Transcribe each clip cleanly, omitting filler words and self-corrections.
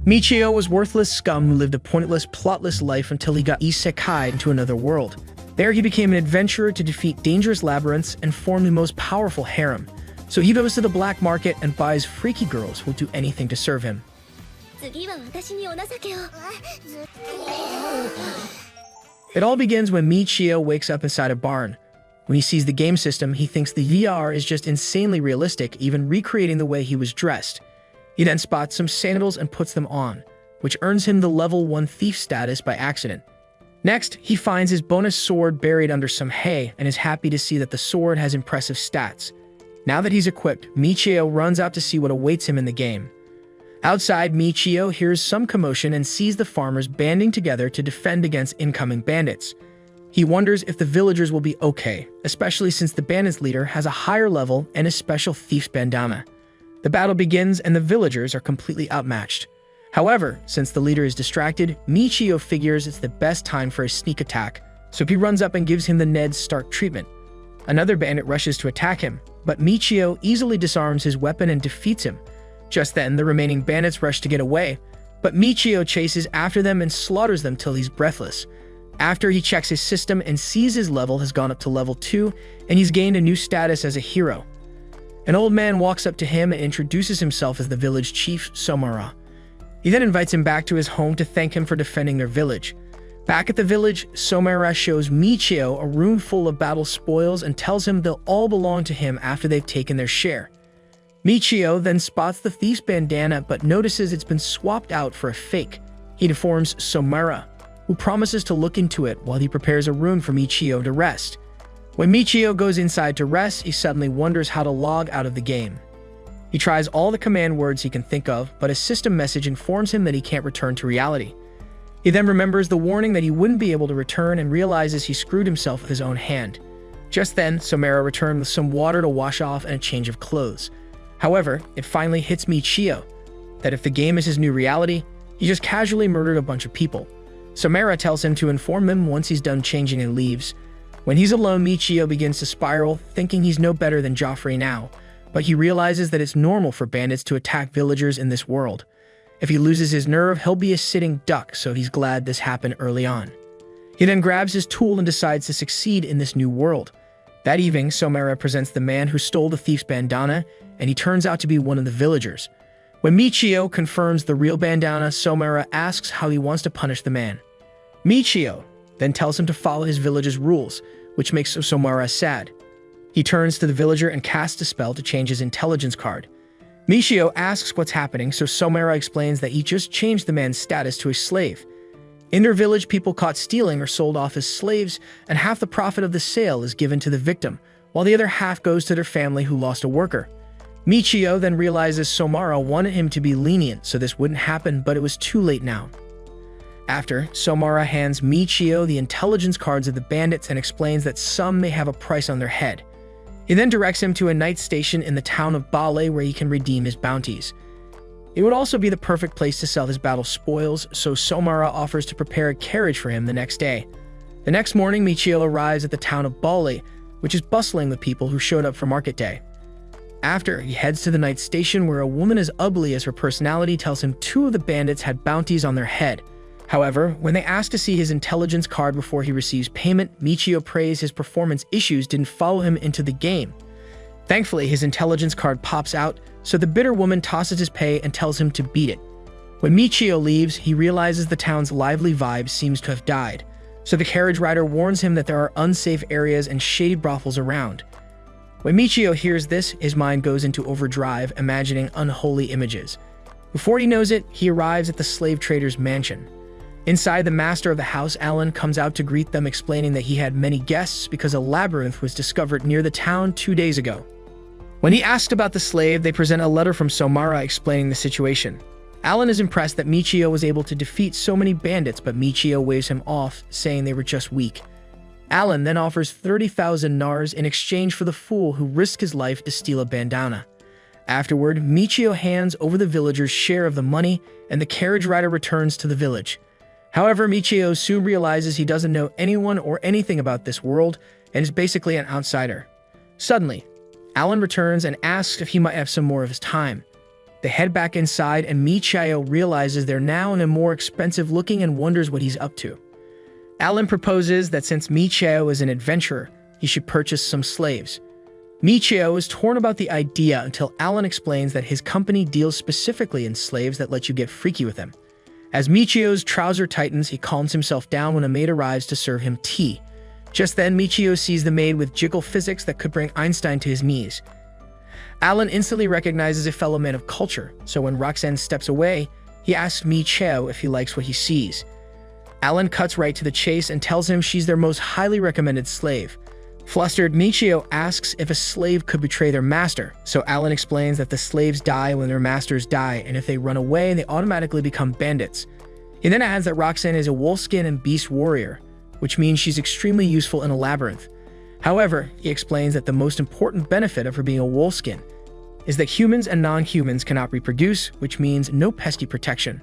Michio was worthless scum who lived a pointless, plotless life until he got Isekai'd into another world. There he became an adventurer to defeat dangerous labyrinths and form the most powerful harem. So he goes to the black market and buys freaky girls who will do anything to serve him. It all begins when Michio wakes up inside a barn. When he sees the game system, he thinks the VR is just insanely realistic, even recreating the way he was dressed. He then spots some sandals and puts them on, which earns him the level 1 thief status by accident. Next, he finds his bonus sword buried under some hay and is happy to see that the sword has impressive stats. Now that he's equipped, Michio runs out to see what awaits him in the game. Outside, Michio hears some commotion and sees the farmers banding together to defend against incoming bandits. He wonders if the villagers will be okay, especially since the bandits leader has a higher level and a special thief's bandana. The battle begins and the villagers are completely outmatched. However, since the leader is distracted, Michio figures it's the best time for a sneak attack, so he runs up and gives him the Ned Stark treatment. Another bandit rushes to attack him, but Michio easily disarms his weapon and defeats him. Just then, the remaining bandits rush to get away, but Michio chases after them and slaughters them till he's breathless. After he checks his system and sees his level has gone up to level 2, and he's gained a new status as a hero. An old man walks up to him and introduces himself as the village chief, Somara. He then invites him back to his home to thank him for defending their village. Back at the village, Somara shows Michio a room full of battle spoils and tells him they'll all belong to him after they've taken their share. Michio then spots the thief's bandana but notices it's been swapped out for a fake. He informs Somara, who promises to look into it while he prepares a room for Michio to rest. When Michio goes inside to rest, he suddenly wonders how to log out of the game. He tries all the command words he can think of, but a system message informs him that he can't return to reality. He then remembers the warning that he wouldn't be able to return and realizes he screwed himself with his own hand. Just then, Somara returned with some water to wash off and a change of clothes. However, it finally hits Michio that if the game is his new reality, he just casually murdered a bunch of people. Somara tells him to inform him once he's done changing and leaves. When he's alone, Michio begins to spiral, thinking he's no better than Joffrey now, but he realizes that it's normal for bandits to attack villagers in this world. If he loses his nerve, he'll be a sitting duck, so he's glad this happened early on. He then grabs his tool and decides to succeed in this new world. That evening, Somara presents the man who stole the thief's bandana, and he turns out to be one of the villagers. When Michio confirms the real bandana, Somara asks how he wants to punish the man. Michio then tells him to follow his village's rules, which makes Somara sad. He turns to the villager and casts a spell to change his intelligence card. Michio asks what's happening, so Somara explains that he just changed the man's status to a slave. In their village, people caught stealing are sold off as slaves, and half the profit of the sale is given to the victim, while the other half goes to their family who lost a worker. Michio then realizes Somara wanted him to be lenient so this wouldn't happen, but it was too late now. After, Somara hands Michio the intelligence cards of the bandits and explains that some may have a price on their head. He then directs him to a night station in the town of Bale where he can redeem his bounties. It would also be the perfect place to sell his battle spoils, so Somara offers to prepare a carriage for him the next day. The next morning, Michio arrives at the town of Bale, which is bustling with people who showed up for market day. After, he heads to the night station where a woman as ugly as her personality tells him 2 of the bandits had bounties on their head. However, when they ask to see his intelligence card before he receives payment, Michio prays his performance issues didn't follow him into the game. Thankfully, his intelligence card pops out, so the bitter woman tosses his pay and tells him to beat it. When Michio leaves, he realizes the town's lively vibe seems to have died, so the carriage rider warns him that there are unsafe areas and shady brothels around. When Michio hears this, his mind goes into overdrive, imagining unholy images. Before he knows it, he arrives at the slave trader's mansion. Inside, the master of the house, Alan, comes out to greet them, explaining that he had many guests because a labyrinth was discovered near the town 2 days ago. When he asked about the slave, they present a letter from Somara explaining the situation. Alan is impressed that Michio was able to defeat so many bandits, but Michio waves him off, saying they were just weak. Alan then offers 30,000 nars in exchange for the fool who risked his life to steal a bandana. Afterward, Michio hands over the villagers' share of the money, and the carriage rider returns to the village. However, Michio soon realizes he doesn't know anyone or anything about this world, and is basically an outsider. Suddenly, Alan returns and asks if he might have some more of his time. They head back inside, and Michio realizes they're now in a more expensive looking and wonders what he's up to. Alan proposes that since Michio is an adventurer, he should purchase some slaves. Michio is torn about the idea until Alan explains that his company deals specifically in slaves that let you get freaky with them. As Michio's trouser tightens, he calms himself down when a maid arrives to serve him tea. Just then, Michio sees the maid with jiggle physics that could bring Einstein to his knees. Alan instantly recognizes a fellow man of culture, so when Roxanne steps away, he asks Michio if he likes what he sees. Alan cuts right to the chase and tells him she's their most highly recommended slave. Flustered, Michio asks if a slave could betray their master, so Alan explains that the slaves die when their masters die, and if they run away, they automatically become bandits. He then adds that Roxanne is a wolfskin and beast warrior, which means she's extremely useful in a labyrinth. However, he explains that the most important benefit of her being a wolfskin is that humans and non-humans cannot reproduce, which means no pesky protection.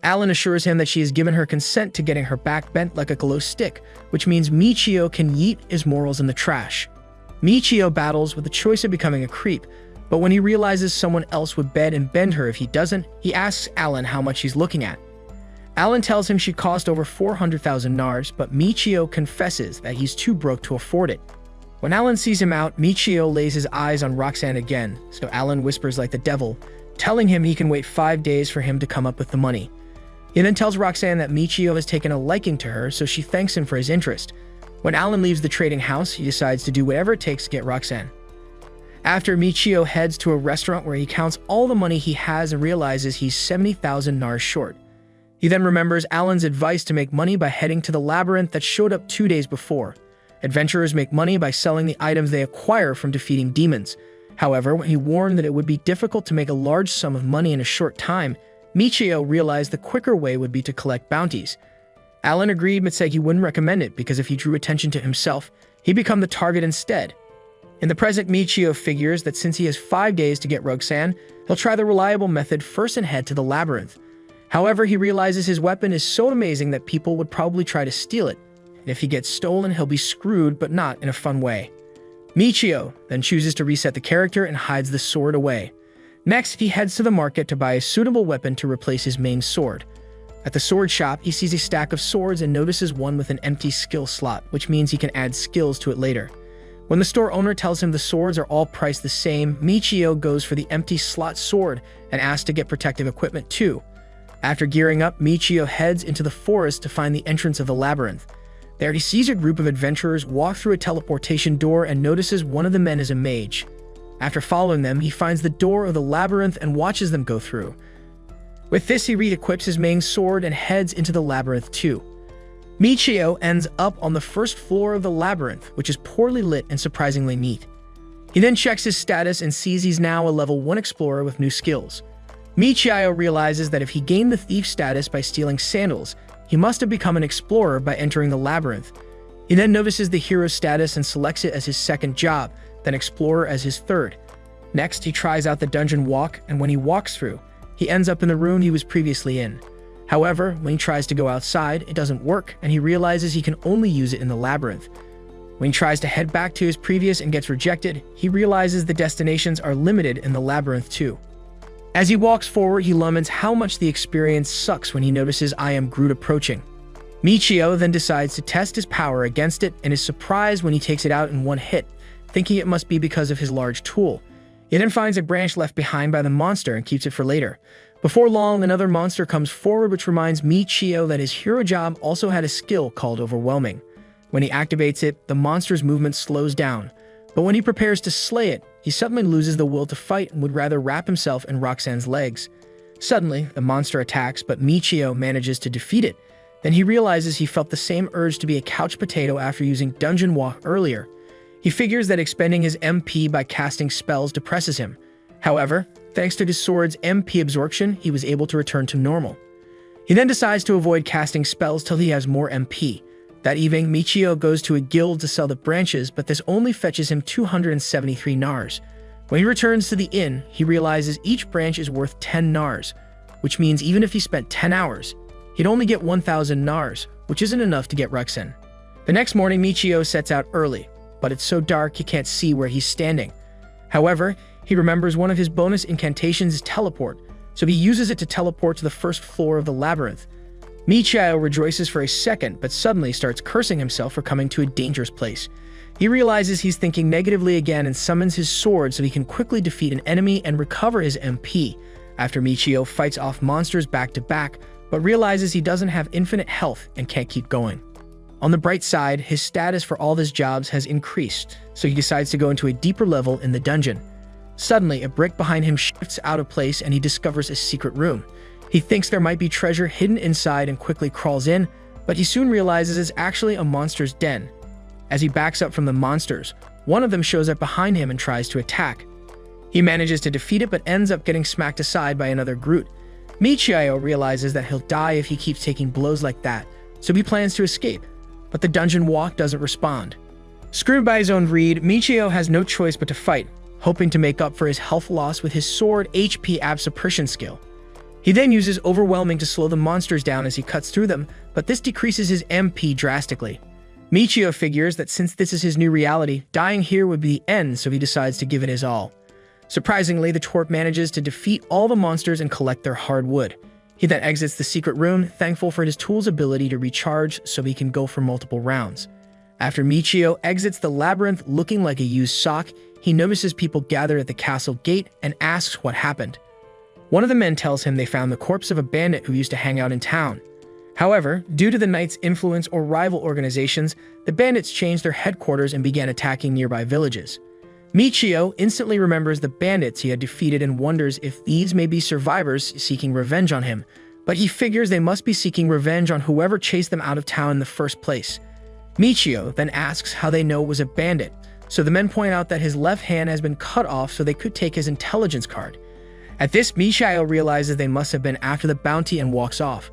Alan assures him that she has given her consent to getting her back bent like a glow stick, which means Michio can yeet his morals in the trash. Michio battles with the choice of becoming a creep, but when he realizes someone else would bed and bend her if he doesn't, he asks Alan how much he's looking at. Alan tells him she cost over 400,000 nars, but Michio confesses that he's too broke to afford it. When Alan sees him out, Michio lays his eyes on Roxanne again, so Alan whispers like the devil, telling him he can wait 5 days for him to come up with the money. He then tells Roxanne that Michio has taken a liking to her, so she thanks him for his interest. When Alan leaves the trading house, he decides to do whatever it takes to get Roxanne. After, Michio heads to a restaurant where he counts all the money he has and realizes he's 70,000 nars short. He then remembers Alan's advice to make money by heading to the labyrinth that showed up 2 days before. Adventurers make money by selling the items they acquire from defeating demons. However, when he warned that it would be difficult to make a large sum of money in a short time, Michio realized the quicker way would be to collect bounties. Alan agreed but said he wouldn't recommend it because if he drew attention to himself, he'd become the target instead. In the present, Michio figures that since he has 5 days to get Roxanne, he'll try the reliable method first and head to the labyrinth. However, he realizes his weapon is so amazing that people would probably try to steal it, and if he gets stolen, he'll be screwed, but not in a fun way. Michio then chooses to reset the character and hides the sword away. Next, he heads to the market to buy a suitable weapon to replace his main sword. At the sword shop, he sees a stack of swords and notices one with an empty skill slot, which means he can add skills to it later. When the store owner tells him the swords are all priced the same, Michio goes for the empty slot sword and asks to get protective equipment too. After gearing up, Michio heads into the forest to find the entrance of the labyrinth. There he sees a group of adventurers walk through a teleportation door and notices one of the men is a mage. After following them, he finds the door of the labyrinth and watches them go through. With this, he re-equips his main sword and heads into the labyrinth too. Michio ends up on the first floor of the labyrinth, which is poorly lit and surprisingly neat. He then checks his status and sees he's now a level 1 explorer with new skills. Michio realizes that if he gained the thief status by stealing sandals, he must have become an explorer by entering the labyrinth. He then notices the hero status and selects it as his second job, then explorer as his third. Next, he tries out the dungeon walk, and when he walks through, he ends up in the room he was previously in. However, when he tries to go outside, it doesn't work, and he realizes he can only use it in the labyrinth. When he tries to head back to his previous and gets rejected, he realizes the destinations are limited in the labyrinth too. As he walks forward, he laments how much the experience sucks when he notices I Am Groot approaching. Michio then decides to test his power against it and is surprised when he takes it out in one hit, thinking it must be because of his large tool. He then finds a branch left behind by the monster and keeps it for later. Before long, another monster comes forward which reminds Michio that his hero job also had a skill called Overwhelming. When he activates it, the monster's movement slows down, but when he prepares to slay it, he suddenly loses the will to fight and would rather wrap himself in Roxanne's legs. Suddenly, the monster attacks, but Michio manages to defeat it. Then he realizes he felt the same urge to be a couch potato after using Dungeon Walk earlier. He figures that expending his MP by casting spells depresses him. However, thanks to his sword's MP absorption, he was able to return to normal. He then decides to avoid casting spells till he has more MP. That evening, Michio goes to a guild to sell the branches, but this only fetches him 273 nars. When he returns to the inn, he realizes each branch is worth 10 nars, which means even if he spent 10 hours, he'd only get 1,000 nars, which isn't enough to get Roxanne. The next morning, Michio sets out early, but it's so dark he can't see where he's standing. However, He remembers one of his bonus incantations is teleport, so he uses it to teleport to the first floor of the labyrinth. Michio rejoices for a second, but suddenly starts cursing himself for coming to a dangerous place. He realizes he's thinking negatively again and summons his sword so he can quickly defeat an enemy and recover his MP. After Michio fights off monsters back to back, but realizes he doesn't have infinite health and can't keep going. On the bright side, his status for all his jobs has increased, so he decides to go into a deeper level in the dungeon. Suddenly, a brick behind him shifts out of place and he discovers a secret room. He thinks there might be treasure hidden inside and quickly crawls in, but he soon realizes it's actually a monster's den. As he backs up from the monsters, one of them shows up behind him and tries to attack. He manages to defeat it but ends up getting smacked aside by another Groot. Michio realizes that he'll die if he keeps taking blows like that, so he plans to escape, but the dungeon walk doesn't respond. Screwed by his own greed, Michio has no choice but to fight, hoping to make up for his health loss with his sword HP absorption skill. He then uses Overwhelming to slow the monsters down as he cuts through them, but this decreases his MP drastically. Michio figures that since this is his new reality, dying here would be the end, so he decides to give it his all. Surprisingly, the twerp manages to defeat all the monsters and collect their hard wood. He then exits the secret room, thankful for his tool's ability to recharge so he can go for multiple rounds. After Michio exits the labyrinth looking like a used sock, he notices people gathered at the castle gate and asks what happened. One of the men tells him they found the corpse of a bandit who used to hang out in town. However, due to the knight's influence or rival organizations, the bandits changed their headquarters and began attacking nearby villages. Michio instantly remembers the bandits he had defeated and wonders if these may be survivors seeking revenge on him, but he figures they must be seeking revenge on whoever chased them out of town in the first place. Michio then asks how they know it was a bandit, so the men point out that his left hand has been cut off so they could take his intelligence card. At this, Michio realizes they must have been after the bounty and walks off.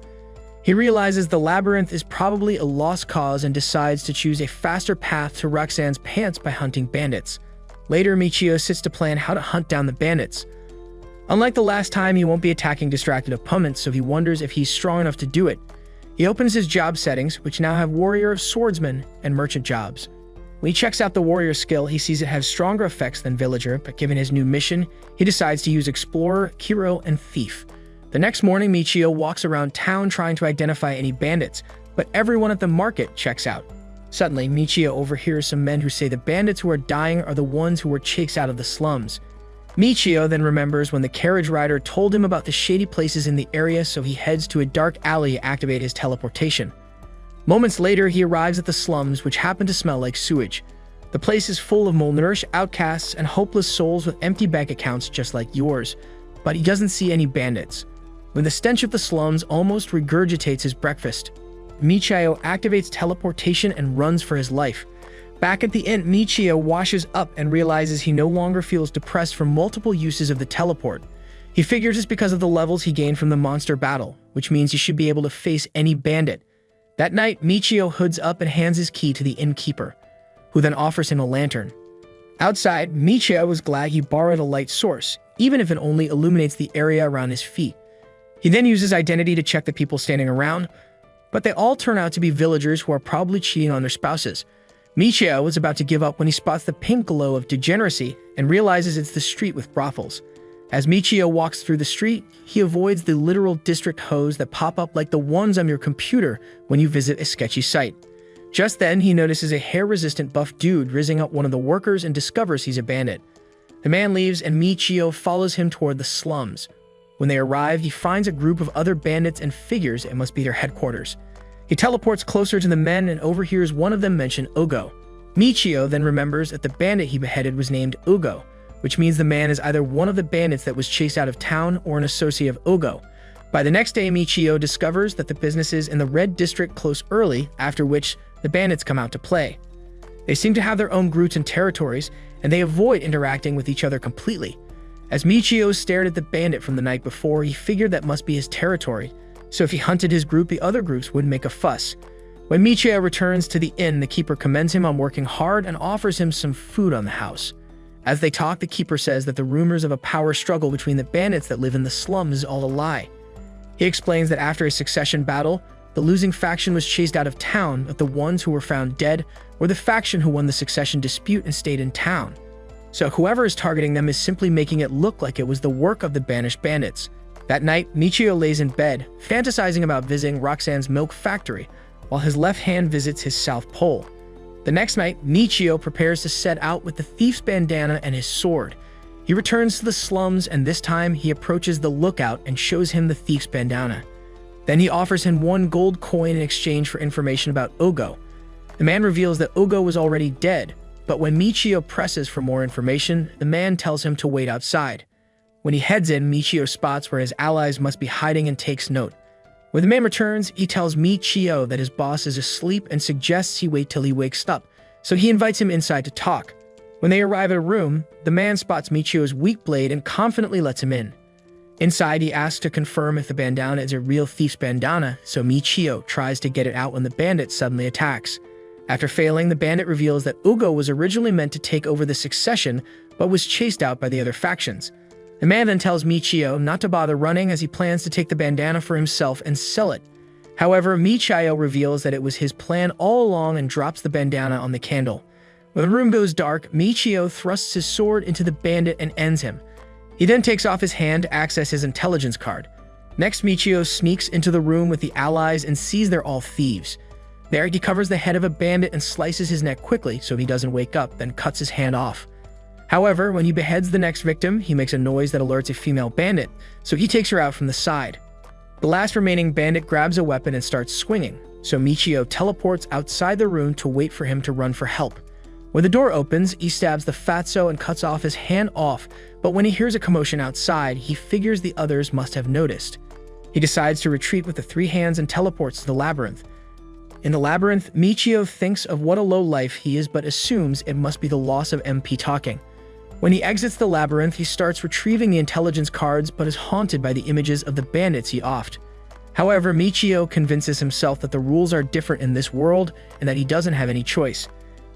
He realizes the labyrinth is probably a lost cause and decides to choose a faster path to Roxanne's pants by hunting bandits. Later, Michio sits to plan how to hunt down the bandits. Unlike the last time, he won't be attacking distracted opponents, so he wonders if he's strong enough to do it. He opens his job settings, which now have Warrior, Swordsman, and Merchant jobs. When he checks out the Warrior skill, he sees it has stronger effects than Villager, but given his new mission, he decides to use Explorer, Hero, and Thief. The next morning, Michio walks around town trying to identify any bandits, but everyone at the market checks out. Suddenly, Michio overhears some men who say the bandits who are dying are the ones who were chased out of the slums. Michio then remembers when the carriage rider told him about the shady places in the area, so he heads to a dark alley to activate his teleportation. Moments later, he arrives at the slums, which happen to smell like sewage. The place is full of malnourished outcasts and hopeless souls with empty bank accounts just like yours, but he doesn't see any bandits. When the stench of the slums almost regurgitates his breakfast, Michio activates teleportation and runs for his life. Back at the inn, Michio washes up and realizes he no longer feels depressed from multiple uses of the teleport. He figures it's because of the levels he gained from the monster battle, which means he should be able to face any bandit. That night, Michio hoods up and hands his key to the innkeeper, who then offers him a lantern. Outside, Michio was glad he borrowed a light source, even if it only illuminates the area around his feet. He then uses identity to check the people standing around, but they all turn out to be villagers who are probably cheating on their spouses. Michio is about to give up when he spots the pink glow of degeneracy and realizes it's the street with brothels. As Michio walks through the street, he avoids the literal district hoes that pop up like the ones on your computer when you visit a sketchy site. Just then, he notices a hair-resistant buff dude rizzing up one of the workers and discovers he's a bandit. The man leaves and Michio follows him toward the slums. When they arrive, he finds a group of other bandits and figures it must be their headquarters. He teleports closer to the men and overhears one of them mention Ugo. Michio then remembers that the bandit he beheaded was named Ugo, which means the man is either one of the bandits that was chased out of town or an associate of Ugo. By the next day, Michio discovers that the businesses in the Red District close early, after which the bandits come out to play. They seem to have their own groups and territories, and they avoid interacting with each other completely. As Michio stared at the bandit from the night before, he figured that must be his territory, so if he hunted his group, the other groups wouldn't make a fuss. When Michio returns to the inn, the keeper commends him on working hard and offers him some food on the house. As they talk, the keeper says that the rumors of a power struggle between the bandits that live in the slums is all a lie. He explains that after a succession battle, the losing faction was chased out of town, but the ones who were found dead were the faction who won the succession dispute and stayed in town. so whoever is targeting them is simply making it look like it was the work of the banished bandits. That night, Michio lays in bed, fantasizing about visiting Roxanne's milk factory, while his left hand visits his South Pole. The next night, Michio prepares to set out with the thief's bandana and his sword. He returns to the slums, and this time he approaches the lookout and shows him the thief's bandana. Then he offers him 1 gold coin in exchange for information about Ogo. The man reveals that Ogo was already dead, but when Michio presses for more information, the man tells him to wait outside. When he heads in, Michio spots where his allies must be hiding and takes note. When the man returns, he tells Michio that his boss is asleep and suggests he wait till he wakes up, so he invites him inside to talk. When they arrive at a room, the man spots Michio's weak blade and confidently lets him in. Inside, he asks to confirm if the bandana is a real thief's bandana, so Michio tries to get it out when the bandit suddenly attacks. After failing, the bandit reveals that Ugo was originally meant to take over the succession, but was chased out by the other factions. The man then tells Michio not to bother running as he plans to take the bandana for himself and sell it. However, Michio reveals that it was his plan all along and drops the bandana on the candle. When the room goes dark, Michio thrusts his sword into the bandit and ends him. He then takes off his hand to access his intelligence card. Next, Michio sneaks into the room with the allies and sees they're all thieves. There, he covers the head of a bandit and slices his neck quickly so he doesn't wake up, then cuts his hand off. However, when he beheads the next victim, he makes a noise that alerts a female bandit, so he takes her out from the side. The last remaining bandit grabs a weapon and starts swinging, so Michio teleports outside the room to wait for him to run for help. When the door opens, he stabs the fatso and cuts off his hand off, but when he hears a commotion outside, he figures the others must have noticed. He decides to retreat with the 3 hands and teleports to the Labyrinth. In the Labyrinth, Michio thinks of what a low life he is but assumes it must be the loss of MP talking. When he exits the Labyrinth, he starts retrieving the intelligence cards but is haunted by the images of the bandits he offed. However, Michio convinces himself that the rules are different in this world and that he doesn't have any choice.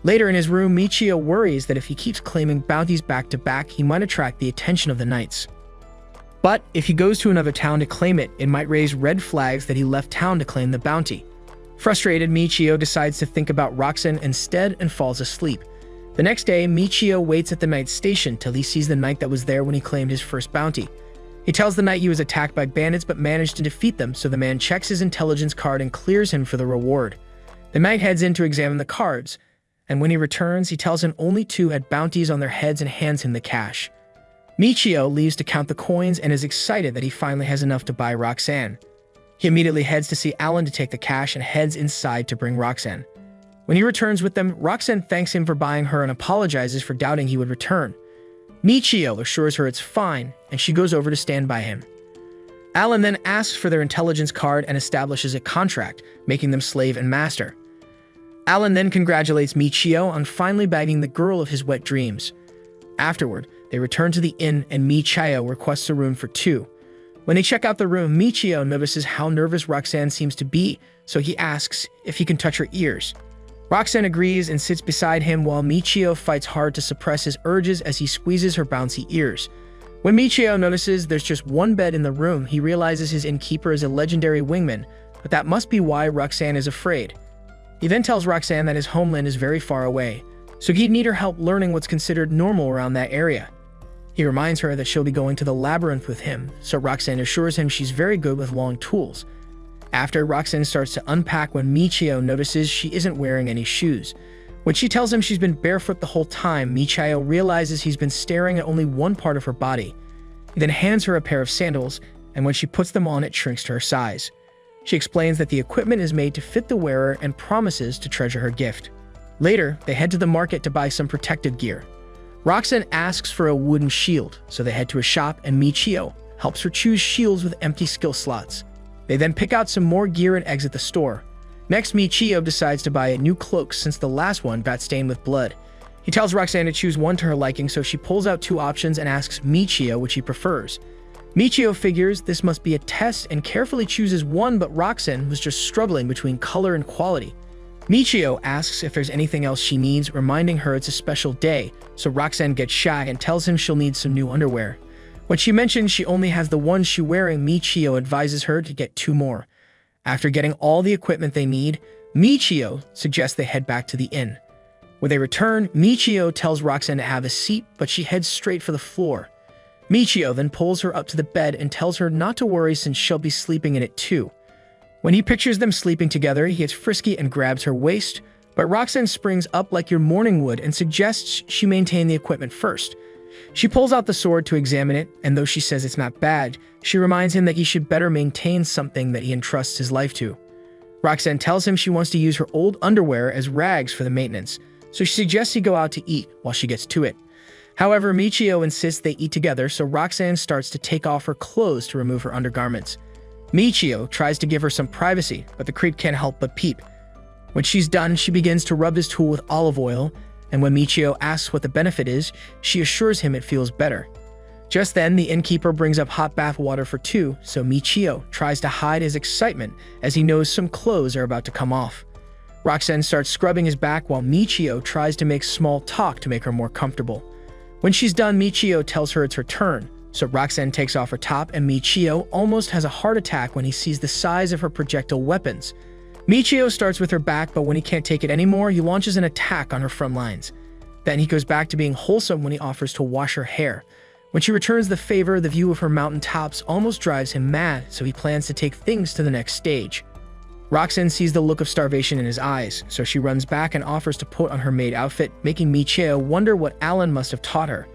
Later in his room, Michio worries that if he keeps claiming bounties back to back, he might attract the attention of the knights. But if he goes to another town to claim it, it might raise red flags that he left town to claim the bounty. Frustrated, Michio decides to think about Roxanne instead and falls asleep. The next day, Michio waits at the knight's station till he sees the knight that was there when he claimed his first bounty. He tells the knight he was attacked by bandits but managed to defeat them, so the man checks his intelligence card and clears him for the reward. The knight heads in to examine the cards, and when he returns, he tells him only 2 had bounties on their heads and hands him the cash. Michio leaves to count the coins and is excited that he finally has enough to buy Roxanne. He immediately heads to see Alan to take the cash and heads inside to bring Roxanne. When he returns with them, Roxanne thanks him for buying her and apologizes for doubting he would return. Michio assures her it's fine, and she goes over to stand by him. Alan then asks for their intelligence card and establishes a contract, making them slave and master. Alan then congratulates Michio on finally bagging the girl of his wet dreams. Afterward, they return to the inn and Michio requests a room for 2. When they check out the room, Michio notices how nervous Roxanne seems to be, so he asks if he can touch her ears. Roxanne agrees and sits beside him while Michio fights hard to suppress his urges as he squeezes her bouncy ears. When Michio notices there's just 1 bed in the room, he realizes his innkeeper is a legendary wingman, but that must be why Roxanne is afraid. He then tells Roxanne that his homeland is very far away, so he'd need her help learning what's considered normal around that area. He reminds her that she'll be going to the Labyrinth with him, so Roxanne assures him she's very good with long tools. After, Roxanne starts to unpack when Michio notices she isn't wearing any shoes. When she tells him she's been barefoot the whole time, Michio realizes he's been staring at only one part of her body. He then hands her a pair of sandals, and when she puts them on, it shrinks to her size. She explains that the equipment is made to fit the wearer and promises to treasure her gift. Later, they head to the market to buy some protective gear. Roxanne asks for a wooden shield, so they head to a shop and Michio helps her choose shields with empty skill slots. They then pick out some more gear and exit the store. Next, Michio decides to buy a new cloak since the last one got stained with blood. He tells Roxanne to choose one to her liking, so she pulls out 2 options and asks Michio which he prefers. Michio figures this must be a test and carefully chooses one, but Roxanne was just struggling between color and quality. Michio asks if there's anything else she needs, reminding her it's a special day, so Roxanne gets shy and tells him she'll need some new underwear. When she mentions she only has the one she's wearing, Michio advises her to get 2 more. After getting all the equipment they need, Michio suggests they head back to the inn. When they return, Michio tells Roxanne to have a seat, but she heads straight for the floor. Michio then pulls her up to the bed and tells her not to worry since she'll be sleeping in it too. When he pictures them sleeping together, he gets frisky and grabs her waist, but Roxanne springs up like your morning wood and suggests she maintain the equipment first. She pulls out the sword to examine it, and though she says it's not bad, she reminds him that he should better maintain something that he entrusts his life to. Roxanne tells him she wants to use her old underwear as rags for the maintenance, so she suggests he go out to eat while she gets to it. However, Michio insists they eat together, so Roxanne starts to take off her clothes to remove her undergarments. Michio tries to give her some privacy, but the creep can't help but peep. When she's done, she begins to rub his tool with olive oil, and when Michio asks what the benefit is, she assures him it feels better. Just then, the innkeeper brings up hot bath water for two, so Michio tries to hide his excitement as he knows some clothes are about to come off. Roxanne starts scrubbing his back while Michio tries to make small talk to make her more comfortable. When she's done, Michio tells her it's her turn, so Roxanne takes off her top and Michio almost has a heart attack when he sees the size of her projectile weapons. Michio starts with her back, but when he can't take it anymore, he launches an attack on her front lines. Then he goes back to being wholesome when he offers to wash her hair. When she returns the favor, the view of her mountain tops almost drives him mad, so he plans to take things to the next stage. Roxanne sees the look of starvation in his eyes, so she runs back and offers to put on her maid outfit, making Michio wonder what Alan must have taught her.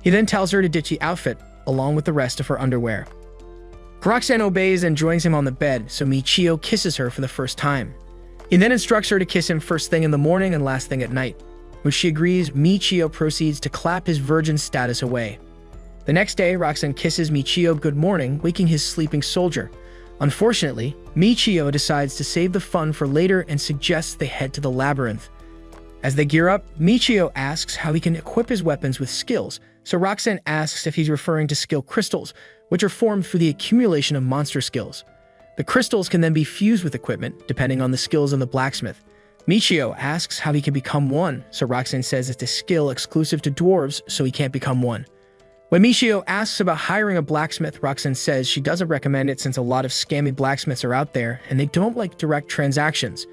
He then tells her to ditch the outfit, along with the rest of her underwear. Roxanne obeys and joins him on the bed, so Michio kisses her for the first time. He then instructs her to kiss him first thing in the morning and last thing at night. When she agrees, Michio proceeds to clap his virgin status away. The next day, Roxanne kisses Michio good morning, waking his sleeping soldier. Unfortunately, Michio decides to save the fun for later and suggests they head to the Labyrinth. As they gear up, Michio asks how he can equip his weapons with skills, so Roxanne asks if he's referring to skill crystals, which are formed through the accumulation of monster skills. The crystals can then be fused with equipment, depending on the skills of the blacksmith. Michio asks how he can become one, so Roxanne says it's a skill exclusive to dwarves, so he can't become one. When Michio asks about hiring a blacksmith, Roxanne says she doesn't recommend it since a lot of scammy blacksmiths are out there, and they don't like direct transactions.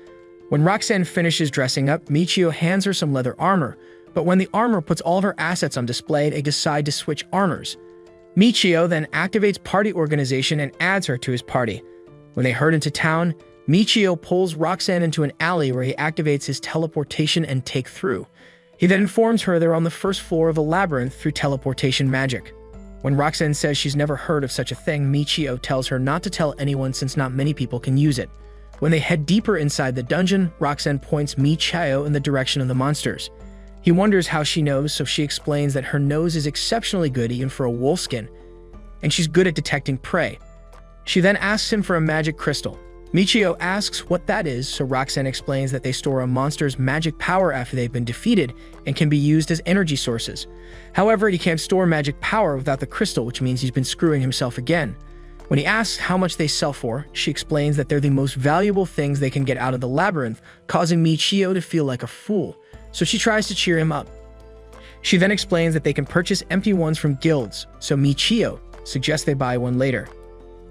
When Roxanne finishes dressing up, Michio hands her some leather armor, but when the armor puts all of her assets on display, they decide to switch armors. Michio then activates party organization and adds her to his party. When they herd into town, Michio pulls Roxanne into an alley where he activates his teleportation and take through. He then informs her they're on the first floor of a labyrinth through teleportation magic. When Roxanne says she's never heard of such a thing, Michio tells her not to tell anyone since not many people can use it. When they head deeper inside the dungeon, Roxanne points Michio in the direction of the monsters. He wonders how she knows, so she explains that her nose is exceptionally good even for a wolfskin, and she's good at detecting prey. She then asks him for a magic crystal. Michio asks what that is, so Roxanne explains that they store a monster's magic power after they've been defeated and can be used as energy sources. However, he can't store magic power without the crystal, which means he's been screwing himself again. When he asks how much they sell for, she explains that they're the most valuable things they can get out of the labyrinth, causing Michio to feel like a fool, so she tries to cheer him up. She then explains that they can purchase empty ones from guilds, so Michio suggests they buy one later.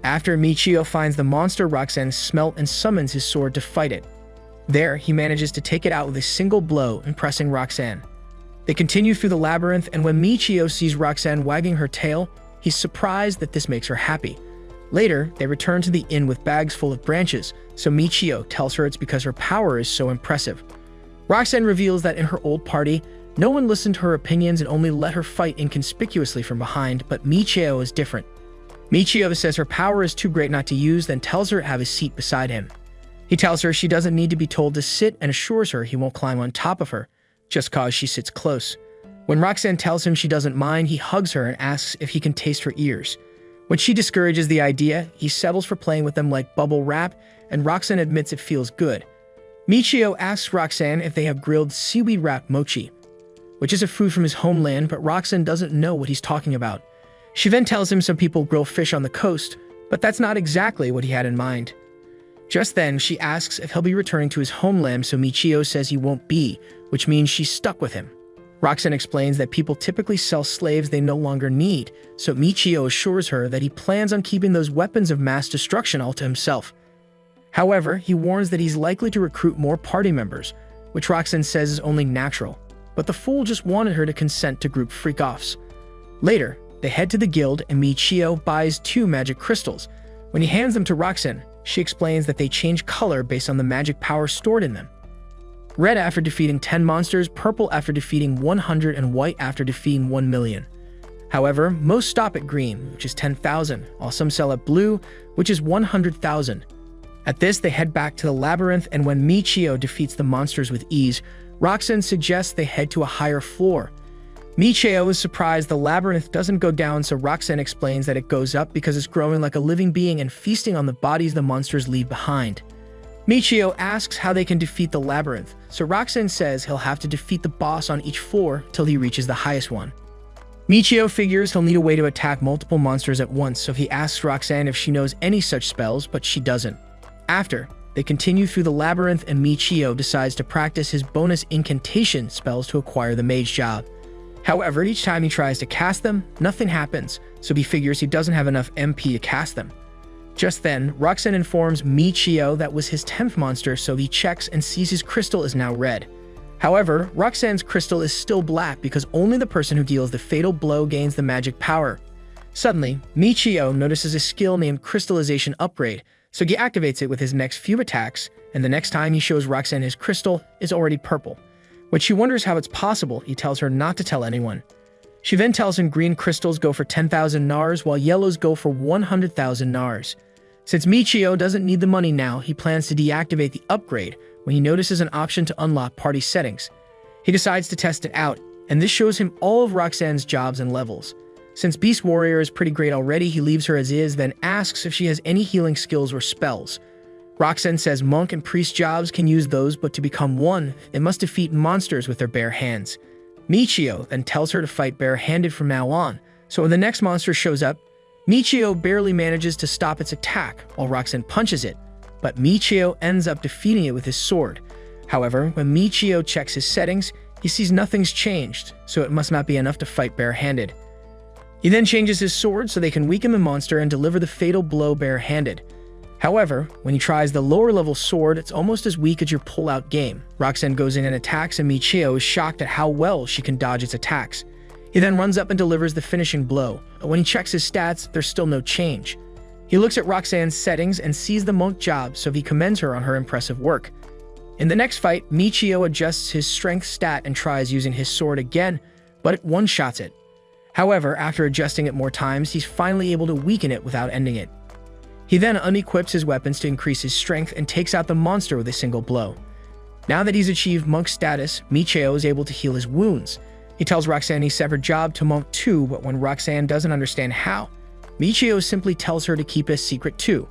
After Michio finds the monster, Roxanne smelts and summons his sword to fight it. There, he manages to take it out with a single blow, impressing Roxanne. They continue through the labyrinth, and when Michio sees Roxanne wagging her tail, he's surprised that this makes her happy. Later, they return to the inn with bags full of branches, so Michio tells her it's because her power is so impressive. Roxanne reveals that in her old party, no one listened to her opinions and only let her fight inconspicuously from behind, but Michio is different. Michio says her power is too great not to use, then tells her to have a seat beside him. He tells her she doesn't need to be told to sit and assures her he won't climb on top of her, just cause she sits close. When Roxanne tells him she doesn't mind, he hugs her and asks if he can taste her ears. When she discourages the idea, he settles for playing with them like bubble wrap, and Roxanne admits it feels good. Michio asks Roxanne if they have grilled seaweed wrapped mochi, which is a food from his homeland, but Roxanne doesn't know what he's talking about. She then tells him some people grill fish on the coast, but that's not exactly what he had in mind. Just then, she asks if he'll be returning to his homeland, so Michio says he won't be, which means she's stuck with him. Roxanne explains that people typically sell slaves they no longer need, so Michio assures her that he plans on keeping those weapons of mass destruction all to himself. However, he warns that he's likely to recruit more party members, which Roxanne says is only natural, but the fool just wanted her to consent to group freak-offs. Later, they head to the guild and Michio buys 2 magic crystals. When he hands them to Roxanne, she explains that they change color based on the magic power stored in them. Red after defeating 10 monsters, purple after defeating 100, and white after defeating 1 million. However, most stop at green, which is 10,000, while some sell at blue, which is 100,000. At this, they head back to the Labyrinth, and when Michio defeats the monsters with ease, Roxanne suggests they head to a higher floor. Michio is surprised the Labyrinth doesn't go down, so Roxanne explains that it goes up because it's growing like a living being and feasting on the bodies the monsters leave behind. Michio asks how they can defeat the Labyrinth, so Roxanne says he'll have to defeat the boss on each floor till he reaches the highest one. Michio figures he'll need a way to attack multiple monsters at once, so he asks Roxanne if she knows any such spells, but she doesn't. After, they continue through the Labyrinth and Michio decides to practice his bonus incantation spells to acquire the mage job. However, each time he tries to cast them, nothing happens, so he figures he doesn't have enough MP to cast them. Just then, Roxanne informs Michio that was his 10th monster, so he checks and sees his crystal is now red. However, Roxanne's crystal is still black because only the person who deals the fatal blow gains the magic power. Suddenly, Michio notices a skill named Crystallization Upgrade, so he activates it with his next few attacks, and the next time he shows Roxanne his crystal is already purple. When she wonders how it's possible, he tells her not to tell anyone. She then tells him green crystals go for 10,000 nars, while yellows go for 100,000 nars. Since Michio doesn't need the money now, he plans to deactivate the upgrade when he notices an option to unlock party settings. He decides to test it out, and this shows him all of Roxanne's jobs and levels. Since Beast Warrior is pretty great already, he leaves her as is, then asks if she has any healing skills or spells. Roxanne says monk and priest jobs can use those, but to become one, they must defeat monsters with their bare hands. Michio then tells her to fight bare-handed from now on, so when the next monster shows up, Michio barely manages to stop its attack while Roxanne punches it, but Michio ends up defeating it with his sword. However, when Michio checks his settings, he sees nothing's changed, so it must not be enough to fight bare-handed. He then changes his sword so they can weaken the monster and deliver the fatal blow bare-handed. However, when he tries the lower-level sword, it's almost as weak as your pull-out game. Roxanne goes in and attacks, and Michio is shocked at how well she can dodge its attacks. He then runs up and delivers the finishing blow. When he checks his stats, there's still no change. He looks at Roxanne's settings and sees the monk job, so he commends her on her impressive work. In the next fight, Michio adjusts his strength stat and tries using his sword again, but it one-shots it. However, after adjusting it more times, he's finally able to weaken it without ending it. He then unequips his weapons to increase his strength and takes out the monster with a single blow. Now that he's achieved monk status, Michio is able to heal his wounds. He tells Roxanne he severed job to monk too, but when Roxanne doesn't understand how, Michio simply tells her to keep it a secret too.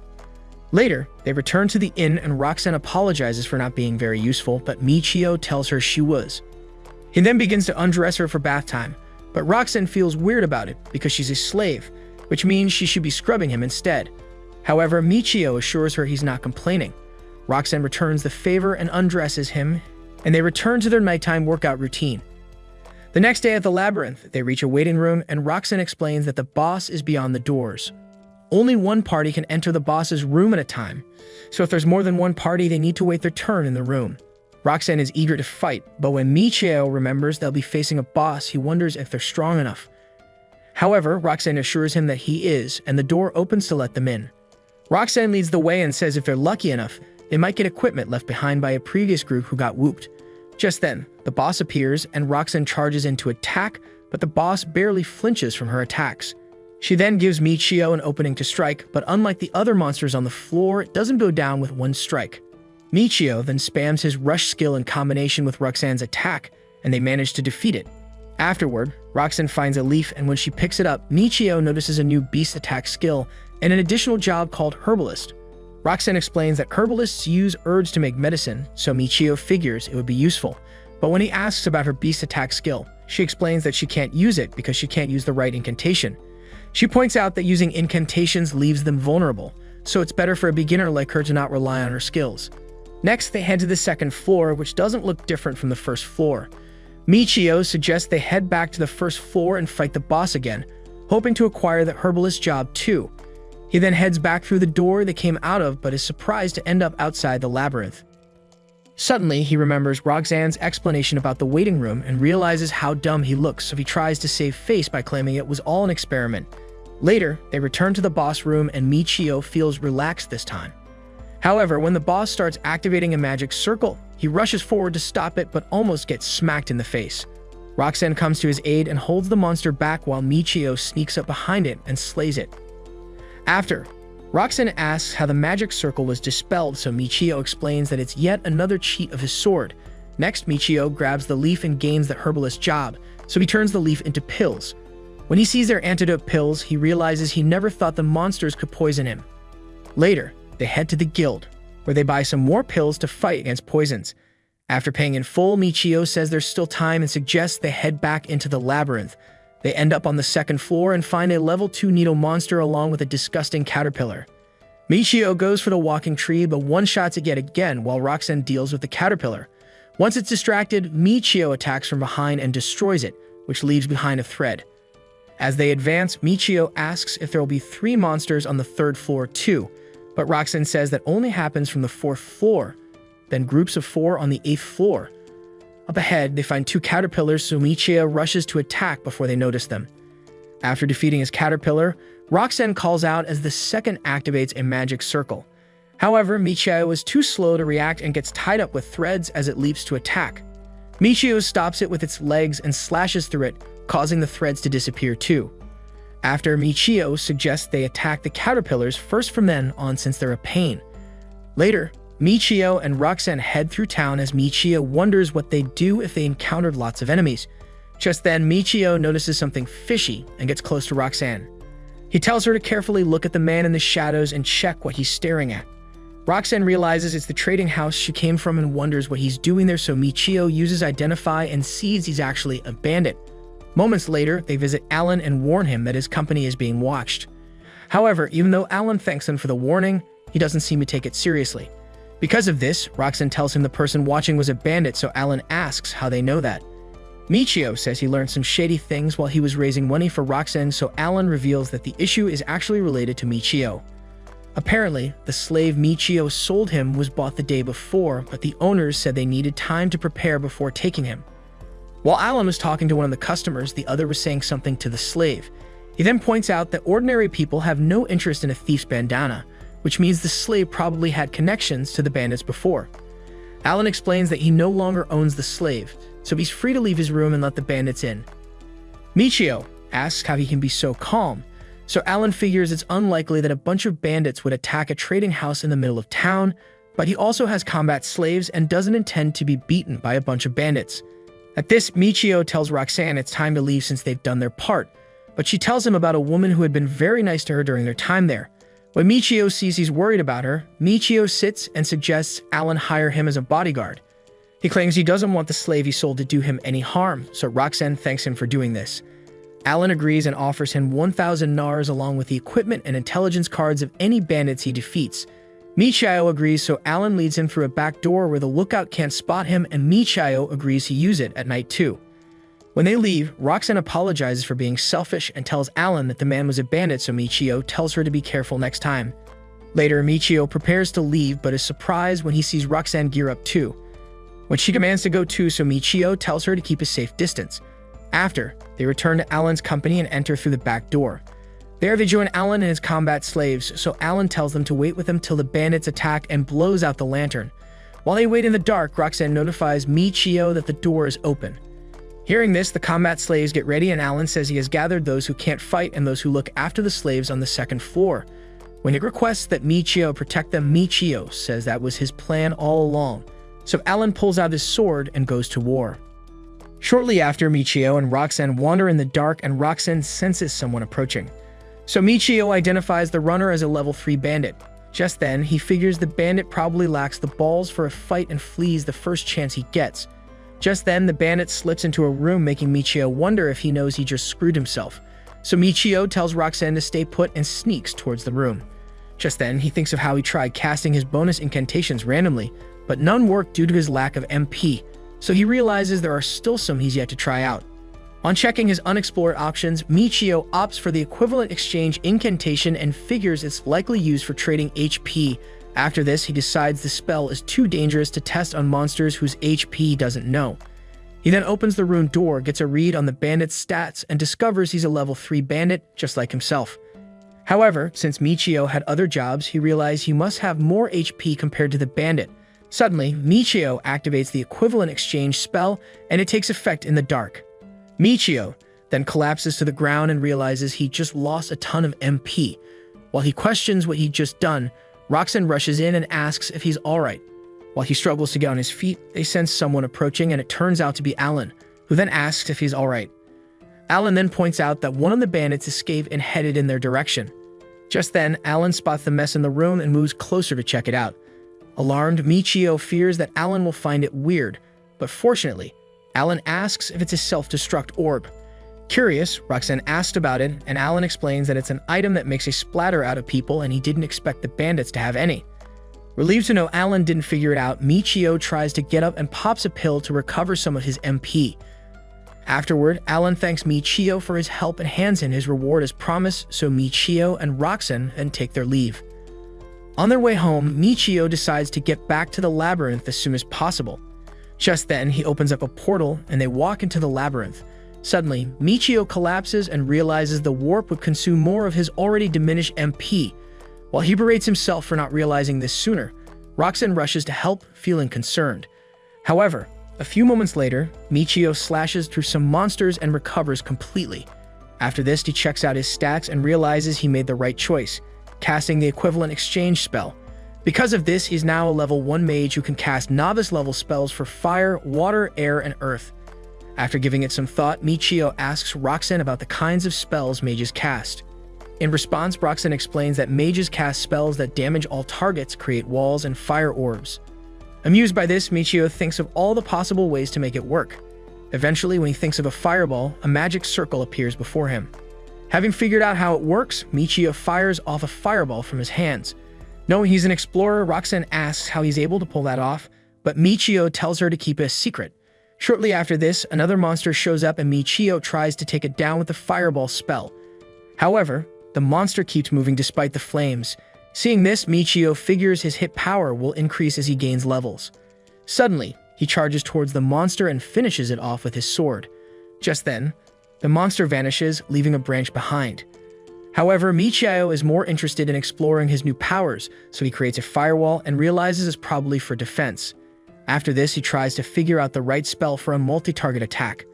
Later, they return to the inn and Roxanne apologizes for not being very useful, but Michio tells her she was. He then begins to undress her for bath time, but Roxanne feels weird about it because she's a slave, which means she should be scrubbing him instead. However, Michio assures her he's not complaining. Roxanne returns the favor and undresses him, and they return to their nighttime workout routine. The next day at the Labyrinth, they reach a waiting room, and Roxanne explains that the boss is beyond the doors. Only one party can enter the boss's room at a time, so if there's more than one party, they need to wait their turn in the room. Roxanne is eager to fight, but when Michio remembers they'll be facing a boss, he wonders if they're strong enough. However, Roxanne assures him that he is, and the door opens to let them in. Roxanne leads the way and says if they're lucky enough, they might get equipment left behind by a previous group who got whooped. Just then, the boss appears and Roxanne charges in to attack, but the boss barely flinches from her attacks. She then gives Michio an opening to strike, but unlike the other monsters on the floor, it doesn't go down with one strike. Michio then spams his rush skill in combination with Roxanne's attack, and they manage to defeat it. Afterward, Roxanne finds a leaf, and when she picks it up, Michio notices a new beast attack skill and an additional job called Herbalist. Roxanne explains that herbalists use herbs to make medicine, so Michio figures it would be useful. But when he asks about her beast attack skill, she explains that she can't use it because she can't use the right incantation. She points out that using incantations leaves them vulnerable, so it's better for a beginner like her to not rely on her skills. Next, they head to the second floor, which doesn't look different from the first floor. Michio suggests they head back to the first floor and fight the boss again, hoping to acquire the herbalist job too. He then heads back through the door they came out of, but is surprised to end up outside the labyrinth. Suddenly, he remembers Roxanne's explanation about the waiting room and realizes how dumb he looks, so he tries to save face by claiming it was all an experiment. Later, they return to the boss room and Michio feels relaxed this time. However, when the boss starts activating a magic circle, he rushes forward to stop it but almost gets smacked in the face. Roxanne comes to his aid and holds the monster back while Michio sneaks up behind it and slays it. After, Roxanne asks how the magic circle was dispelled, so Michio explains that it's yet another cheat of his sword. Next, Michio grabs the leaf and gains the herbalist job, so he turns the leaf into pills. When he sees their antidote pills, he realizes he never thought the monsters could poison him. Later, they head to the guild, where they buy some more pills to fight against poisons. After paying in full, Michio says there's still time and suggests they head back into the labyrinth. They end up on the second floor and find a level 2 needle monster along with a disgusting caterpillar. Michio goes for the walking tree but one-shots it yet again while Roxanne deals with the caterpillar. Once it's distracted, Michio attacks from behind and destroys it, which leaves behind a thread. As they advance, Michio asks if there will be 3 monsters on the 3rd floor too, but Roxanne says that only happens from the 4th floor, then groups of 4 on the 8th floor. Up ahead, they find 2 caterpillars, so Michio rushes to attack before they notice them. After defeating his caterpillar, Roxanne calls out as the second activates a magic circle. However, Michio is too slow to react and gets tied up with threads as it leaps to attack. Michio stops it with its legs and slashes through it, causing the threads to disappear too. After, Michio suggests they attack the caterpillars first from then on since they're a pain. Later, Michio and Roxanne head through town as Michio wonders what they'd do if they encountered lots of enemies. Just then, Michio notices something fishy and gets close to Roxanne. He tells her to carefully look at the man in the shadows and check what he's staring at. Roxanne realizes it's the trading house she came from and wonders what he's doing there, so Michio uses Identify and sees he's actually a bandit. Moments later, they visit Alan and warn him that his company is being watched. However, even though Alan thanks him for the warning, he doesn't seem to take it seriously. Because of this, Roxanne tells him the person watching was a bandit, so Alan asks how they know that. Michio says he learned some shady things while he was raising money for Roxanne, so Alan reveals that the issue is actually related to Michio. Apparently, the slave Michio sold him was bought the day before, but the owners said they needed time to prepare before taking him. While Alan was talking to one of the customers, the other was saying something to the slave. He then points out that ordinary people have no interest in a thief's bandana, which means the slave probably had connections to the bandits before. Alan explains that he no longer owns the slave, so he's free to leave his room and let the bandits in. Michio asks how he can be so calm, so Alan figures it's unlikely that a bunch of bandits would attack a trading house in the middle of town, but he also has combat slaves and doesn't intend to be beaten by a bunch of bandits. At this, Michio tells Roxanne it's time to leave since they've done their part, but she tells him about a woman who had been very nice to her during their time there. When Michio sees he's worried about her, Michio sits and suggests Alan hire him as a bodyguard. He claims he doesn't want the slave he sold to do him any harm, so Roxanne thanks him for doing this. Alan agrees and offers him 1,000 nars along with the equipment and intelligence cards of any bandits he defeats. Michio agrees, so Alan leads him through a back door where the lookout can't spot him, and Michio agrees he use it at night too. When they leave, Roxanne apologizes for being selfish and tells Alan that the man was a bandit, so Michio tells her to be careful next time. Later, Michio prepares to leave but is surprised when he sees Roxanne gear up too. When she commands to go too, so Michio tells her to keep a safe distance. After, they return to Alan's company and enter through the back door. There they join Alan and his combat slaves, so Alan tells them to wait with him till the bandits attack and blows out the lantern. While they wait in the dark, Roxanne notifies Michio that the door is open. Hearing this, the combat slaves get ready and Alan says he has gathered those who can't fight and those who look after the slaves on the second floor. When he requests that Michio protect them, Michio says that was his plan all along. So Alan pulls out his sword and goes to war. Shortly after, Michio and Roxanne wander in the dark and Roxanne senses someone approaching. So Michio identifies the runner as a level 3 bandit. Just then, he figures the bandit probably lacks the balls for a fight and flees the first chance he gets. Just then, the bandit slips into a room, making Michio wonder if he knows he just screwed himself. So Michio tells Roxanne to stay put and sneaks towards the room. Just then, he thinks of how he tried casting his bonus incantations randomly, but none worked due to his lack of MP, so he realizes there are still some he's yet to try out. On checking his unexplored options, Michio opts for the equivalent exchange incantation and figures it's likely used for trading HP, After this, he decides the spell is too dangerous to test on monsters whose HP he doesn't know. He then opens the rune door, gets a read on the bandit's stats, and discovers he's a level 3 bandit, just like himself. However, since Michio had other jobs, he realized he must have more HP compared to the bandit. Suddenly, Michio activates the equivalent exchange spell, and it takes effect in the dark. Michio then collapses to the ground and realizes he just lost a ton of MP. While he questions what he'd just done, Roxanne rushes in and asks if he's alright. While he struggles to get on his feet, they sense someone approaching, and it turns out to be Alan, who then asks if he's alright. Alan then points out that one of the bandits escaped and headed in their direction. Just then, Alan spots the mess in the room and moves closer to check it out. Alarmed, Michio fears that Alan will find it weird, but fortunately, Alan asks if it's a self-destruct orb. Curious, Roxanne asked about it, and Alan explains that it's an item that makes a splatter out of people and he didn't expect the bandits to have any. Relieved to know Alan didn't figure it out, Michio tries to get up and pops a pill to recover some of his MP. Afterward, Alan thanks Michio for his help and hands him his reward as promised, so Michio and Roxanne then take their leave. On their way home, Michio decides to get back to the labyrinth as soon as possible. Just then, he opens up a portal and they walk into the labyrinth. Suddenly, Michio collapses and realizes the warp would consume more of his already diminished MP. While he berates himself for not realizing this sooner, Roxanne rushes to help, feeling concerned. However, a few moments later, Michio slashes through some monsters and recovers completely. After this, he checks out his stats and realizes he made the right choice, casting the equivalent exchange spell. Because of this, he's now a level 1 mage who can cast novice-level spells for fire, water, air, and earth. After giving it some thought, Michio asks Roxanne about the kinds of spells mages cast. In response, Roxanne explains that mages cast spells that damage all targets, create walls, and fire orbs. Amused by this, Michio thinks of all the possible ways to make it work. Eventually, when he thinks of a fireball, a magic circle appears before him. Having figured out how it works, Michio fires off a fireball from his hands. Knowing he's an explorer, Roxanne asks how he's able to pull that off, but Michio tells her to keep it a secret. Shortly after this, another monster shows up and Michio tries to take it down with the fireball spell. However, the monster keeps moving despite the flames. Seeing this, Michio figures his hit power will increase as he gains levels. Suddenly, he charges towards the monster and finishes it off with his sword. Just then, the monster vanishes, leaving a branch behind. However, Michio is more interested in exploring his new powers, so he creates a firewall and realizes it's probably for defense. After this, he tries to figure out the right spell for a multi-target attack.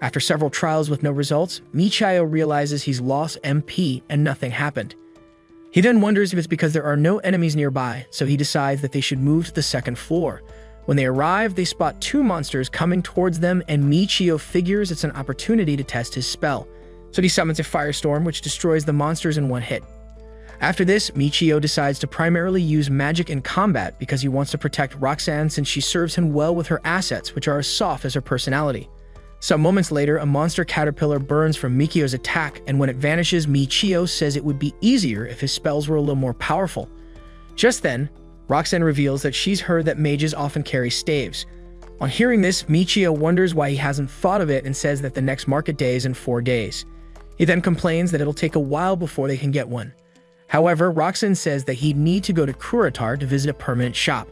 After several trials with no results, Michio realizes he's lost MP and nothing happened. He then wonders if it's because there are no enemies nearby, so he decides that they should move to the second floor. When they arrive, they spot 2 monsters coming towards them, and Michio figures it's an opportunity to test his spell. So he summons a firestorm, which destroys the monsters in one hit. After this, Michio decides to primarily use magic in combat because he wants to protect Roxanne since she serves him well with her assets, which are as soft as her personality. Some moments later, a monster caterpillar burns from Michio's attack, and when it vanishes, Michio says it would be easier if his spells were a little more powerful. Just then, Roxanne reveals that she's heard that mages often carry staves. On hearing this, Michio wonders why he hasn't thought of it and says that the next market day is in 4 days. He then complains that it'll take a while before they can get one. However, Roxanne says that he'd need to go to Kuritar to visit a permanent shop.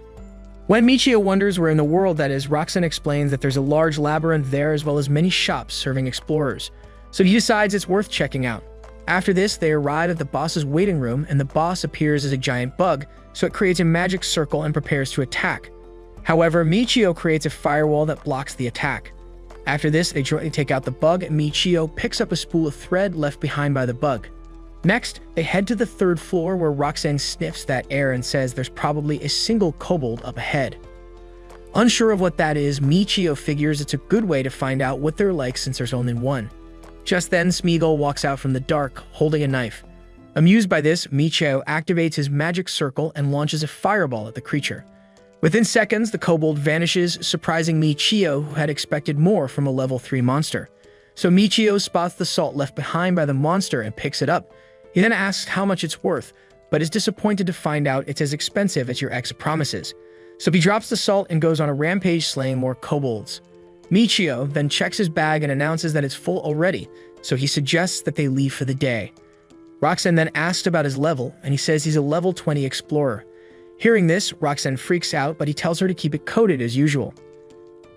When Michio wonders where in the world that is, Roxanne explains that there's a large labyrinth there as well as many shops serving explorers, so he decides it's worth checking out. After this, they arrive at the boss's waiting room, and the boss appears as a giant bug, so it creates a magic circle and prepares to attack. However, Michio creates a firewall that blocks the attack. After this, they jointly take out the bug, and Michio picks up a spool of thread left behind by the bug. Next, they head to the 3rd floor where Roxanne sniffs that air and says there's probably a single kobold up ahead. Unsure of what that is, Michio figures it's a good way to find out what they're like since there's only one. Just then, Smeagol walks out from the dark, holding a knife. Amused by this, Michio activates his magic circle and launches a fireball at the creature. Within seconds, the kobold vanishes, surprising Michio, who had expected more from a level 3 monster. So Michio spots the salt left behind by the monster and picks it up. He then asks how much it's worth, but is disappointed to find out it's as expensive as your ex promises. So he drops the salt and goes on a rampage slaying more kobolds. Michio then checks his bag and announces that it's full already, so he suggests that they leave for the day. Roxanne then asks about his level, and he says he's a level 20 explorer. Hearing this, Roxanne freaks out, but he tells her to keep it coded as usual.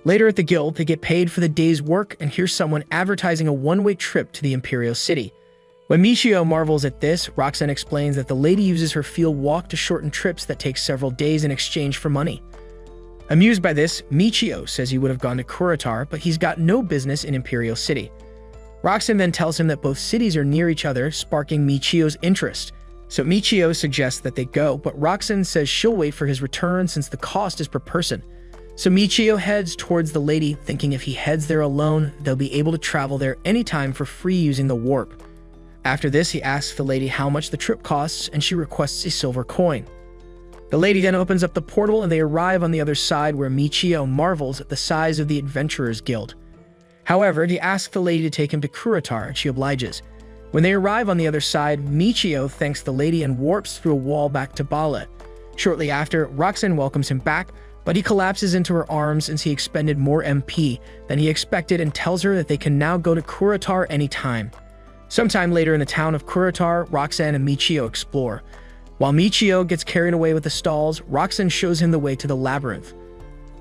Later at the guild, they get paid for the day's work and hear someone advertising a one-way trip to the Imperial City. When Michio marvels at this, Roxanne explains that the lady uses her field walk to shorten trips that take several days in exchange for money. Amused by this, Michio says he would have gone to Kurotar, but he's got no business in Imperial City. Roxanne then tells him that both cities are near each other, sparking Michio's interest. So Michio suggests that they go, but Roxanne says she'll wait for his return since the cost is per person. So Michio heads towards the lady, thinking if he heads there alone, they'll be able to travel there anytime for free using the warp. After this, he asks the lady how much the trip costs, and she requests a silver coin. The lady then opens up the portal and they arrive on the other side, where Michio marvels at the size of the Adventurers Guild. However, he asks the lady to take him to Kurotar, and she obliges. When they arrive on the other side, Michio thanks the lady and warps through a wall back to Bala. Shortly after, Roxanne welcomes him back, but he collapses into her arms since he expended more MP than he expected and tells her that they can now go to Kurotar anytime. Sometime later in the town of Kurotar, Roxanne and Michio explore. While Michio gets carried away with the stalls, Roxanne shows him the way to the Labyrinth.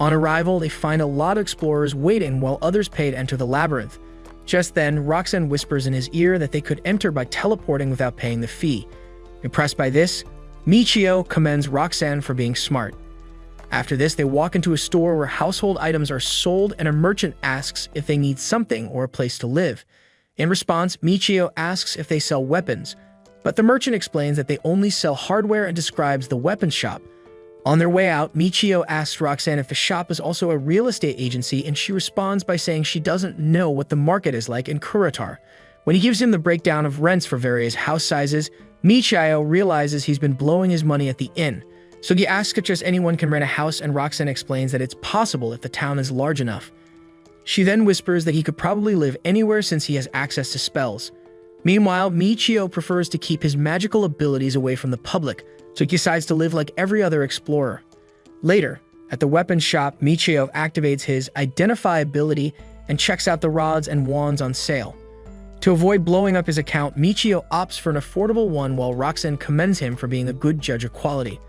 On arrival, they find a lot of explorers waiting while others pay to enter the Labyrinth. Just then, Roxanne whispers in his ear that they could enter by teleporting without paying the fee. Impressed by this, Michio commends Roxanne for being smart. After this, they walk into a store where household items are sold and a merchant asks if they need something or a place to live. In response, Michio asks if they sell weapons, but the merchant explains that they only sell hardware and describes the weapons shop. On their way out, Michio asks Roxanne if the shop is also a real estate agency, and she responds by saying she doesn't know what the market is like in Kurotar. When he gives him the breakdown of rents for various house sizes, Michio realizes he's been blowing his money at the inn. So he asks if just anyone can rent a house, and Roxanne explains that it's possible if the town is large enough. She then whispers that he could probably live anywhere since he has access to spells. Meanwhile, Michio prefers to keep his magical abilities away from the public, so he decides to live like every other explorer. Later, at the weapons shop, Michio activates his Identify ability and checks out the rods and wands on sale. To avoid blowing up his account, Michio opts for an affordable one while Roxanne commends him for being a good judge of quality.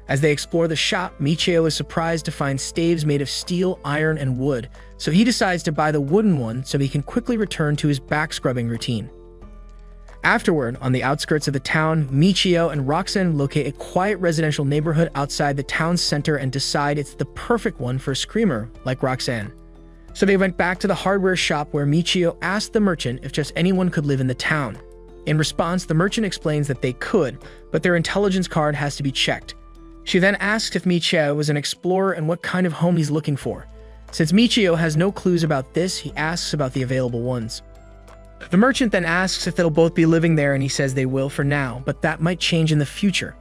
As they explore the shop, Michio is surprised to find staves made of steel, iron, and wood, so he decides to buy the wooden one so he can quickly return to his back-scrubbing routine. Afterward, on the outskirts of the town, Michio and Roxanne locate a quiet residential neighborhood outside the town's center and decide it's the perfect one for a screamer like Roxanne. So they went back to the hardware shop where Michio asked the merchant if just anyone could live in the town. In response, the merchant explains that they could, but their intelligence card has to be checked. She then asks if Michio was an explorer and what kind of home he's looking for. Since Michio has no clues about this, he asks about the available ones. The merchant then asks if they'll both be living there, and he says they will for now, but that might change in the future.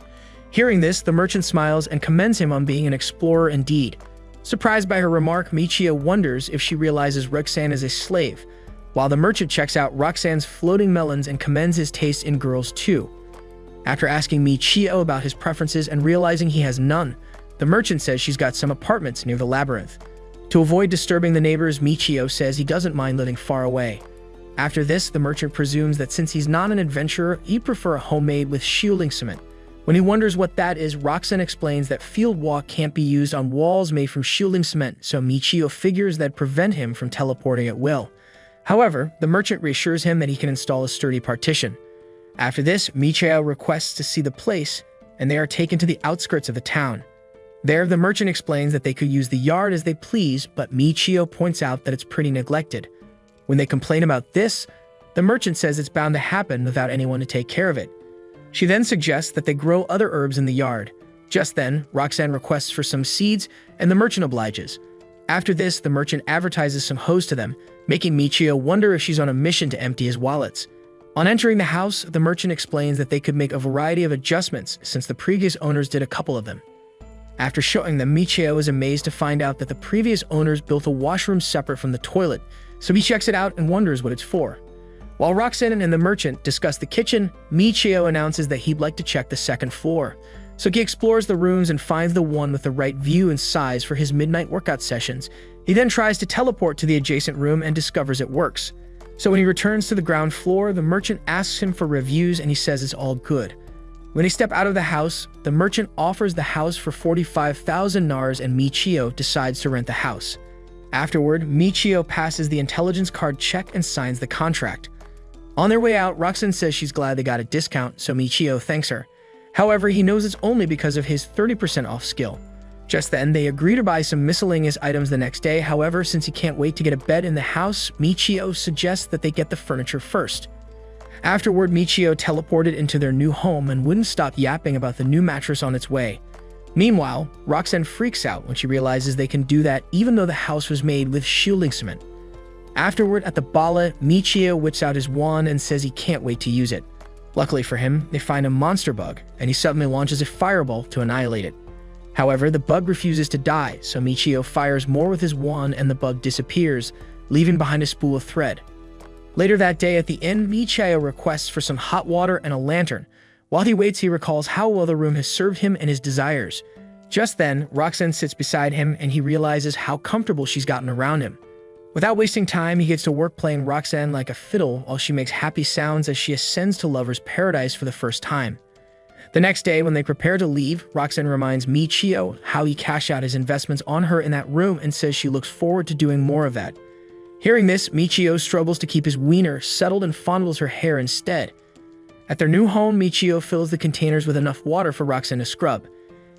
Hearing this, the merchant smiles and commends him on being an explorer indeed. Surprised by her remark, Michio wonders if she realizes Roxanne is a slave, while the merchant checks out Roxanne's floating melons and commends his taste in girls too. After asking Michio about his preferences and realizing he has none, the merchant says she's got some apartments near the Labyrinth. To avoid disturbing the neighbors, Michio says he doesn't mind living far away. After this, the merchant presumes that since he's not an adventurer, he'd prefer a homemade with shielding cement. When he wonders what that is, Roxanne explains that field walk can't be used on walls made from shielding cement, so Michio figures that'd prevent him from teleporting at will. However, the merchant reassures him that he can install a sturdy partition. After this, Michio requests to see the place, and they are taken to the outskirts of the town. There, the merchant explains that they could use the yard as they please, but Michio points out that it's pretty neglected. When they complain about this, the merchant says it's bound to happen without anyone to take care of it. She then suggests that they grow other herbs in the yard. Just then, Roxanne requests for some seeds, and the merchant obliges. After this, the merchant advertises some hoes to them, making Michio wonder if she's on a mission to empty his wallets. On entering the house, the merchant explains that they could make a variety of adjustments since the previous owners did a couple of them. After showing them, Michio is amazed to find out that the previous owners built a washroom separate from the toilet, so he checks it out and wonders what it's for. While Roxanne and the merchant discuss the kitchen, Michio announces that he'd like to check the second floor. So he explores the rooms and finds the one with the right view and size for his midnight workout sessions. He then tries to teleport to the adjacent room and discovers it works. So when he returns to the ground floor, the merchant asks him for reviews and he says it's all good. When they step out of the house, the merchant offers the house for 45,000 nars and Michio decides to rent the house. Afterward, Michio passes the intelligence card check and signs the contract. On their way out, Roxanne says she's glad they got a discount, so Michio thanks her. However, he knows it's only because of his 30% off skill. Just then, they agree to buy some miscellaneous items the next day. However, since he can't wait to get a bed in the house, Michio suggests that they get the furniture first. Afterward, Michio teleported into their new home and wouldn't stop yapping about the new mattress on its way. Meanwhile, Roxanne freaks out when she realizes they can do that even though the house was made with shielding cement. Afterward, at the bala, Michio whips out his wand and says he can't wait to use it. Luckily for him, they find a monster bug, and he suddenly launches a fireball to annihilate it. However, the bug refuses to die, so Michio fires more with his wand and the bug disappears, leaving behind a spool of thread. Later that day at the inn, Michio requests for some hot water and a lantern. While he waits, he recalls how well the room has served him and his desires. Just then, Roxanne sits beside him and he realizes how comfortable she's gotten around him. Without wasting time, he gets to work playing Roxanne like a fiddle while she makes happy sounds as she ascends to Lover's Paradise for the first time. The next day, when they prepare to leave, Roxanne reminds Michio how he cashed out his investments on her in that room and says she looks forward to doing more of that. Hearing this, Michio struggles to keep his wiener settled and fondles her hair instead. At their new home, Michio fills the containers with enough water for Roxanne to scrub.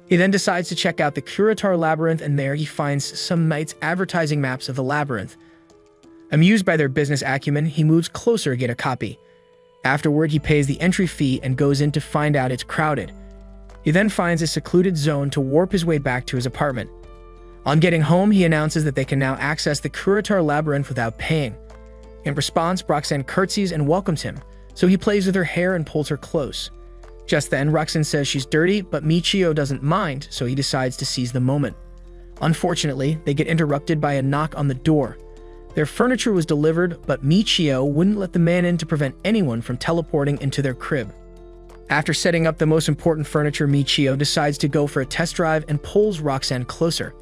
He then decides to check out the Curator Labyrinth, and there he finds some knights advertising maps of the labyrinth. Amused by their business acumen, he moves closer to get a copy. Afterward, he pays the entry fee and goes in to find out it's crowded. He then finds a secluded zone to warp his way back to his apartment. On getting home, he announces that they can now access the Curator Labyrinth without paying. In response, Roxanne curtsies and welcomes him, so he plays with her hair and pulls her close. Just then, Roxanne says she's dirty, but Michio doesn't mind, so he decides to seize the moment. Unfortunately, they get interrupted by a knock on the door. Their furniture was delivered, but Michio wouldn't let the man in to prevent anyone from teleporting into their crib. After setting up the most important furniture, Michio decides to go for a test drive and pulls Roxanne closer.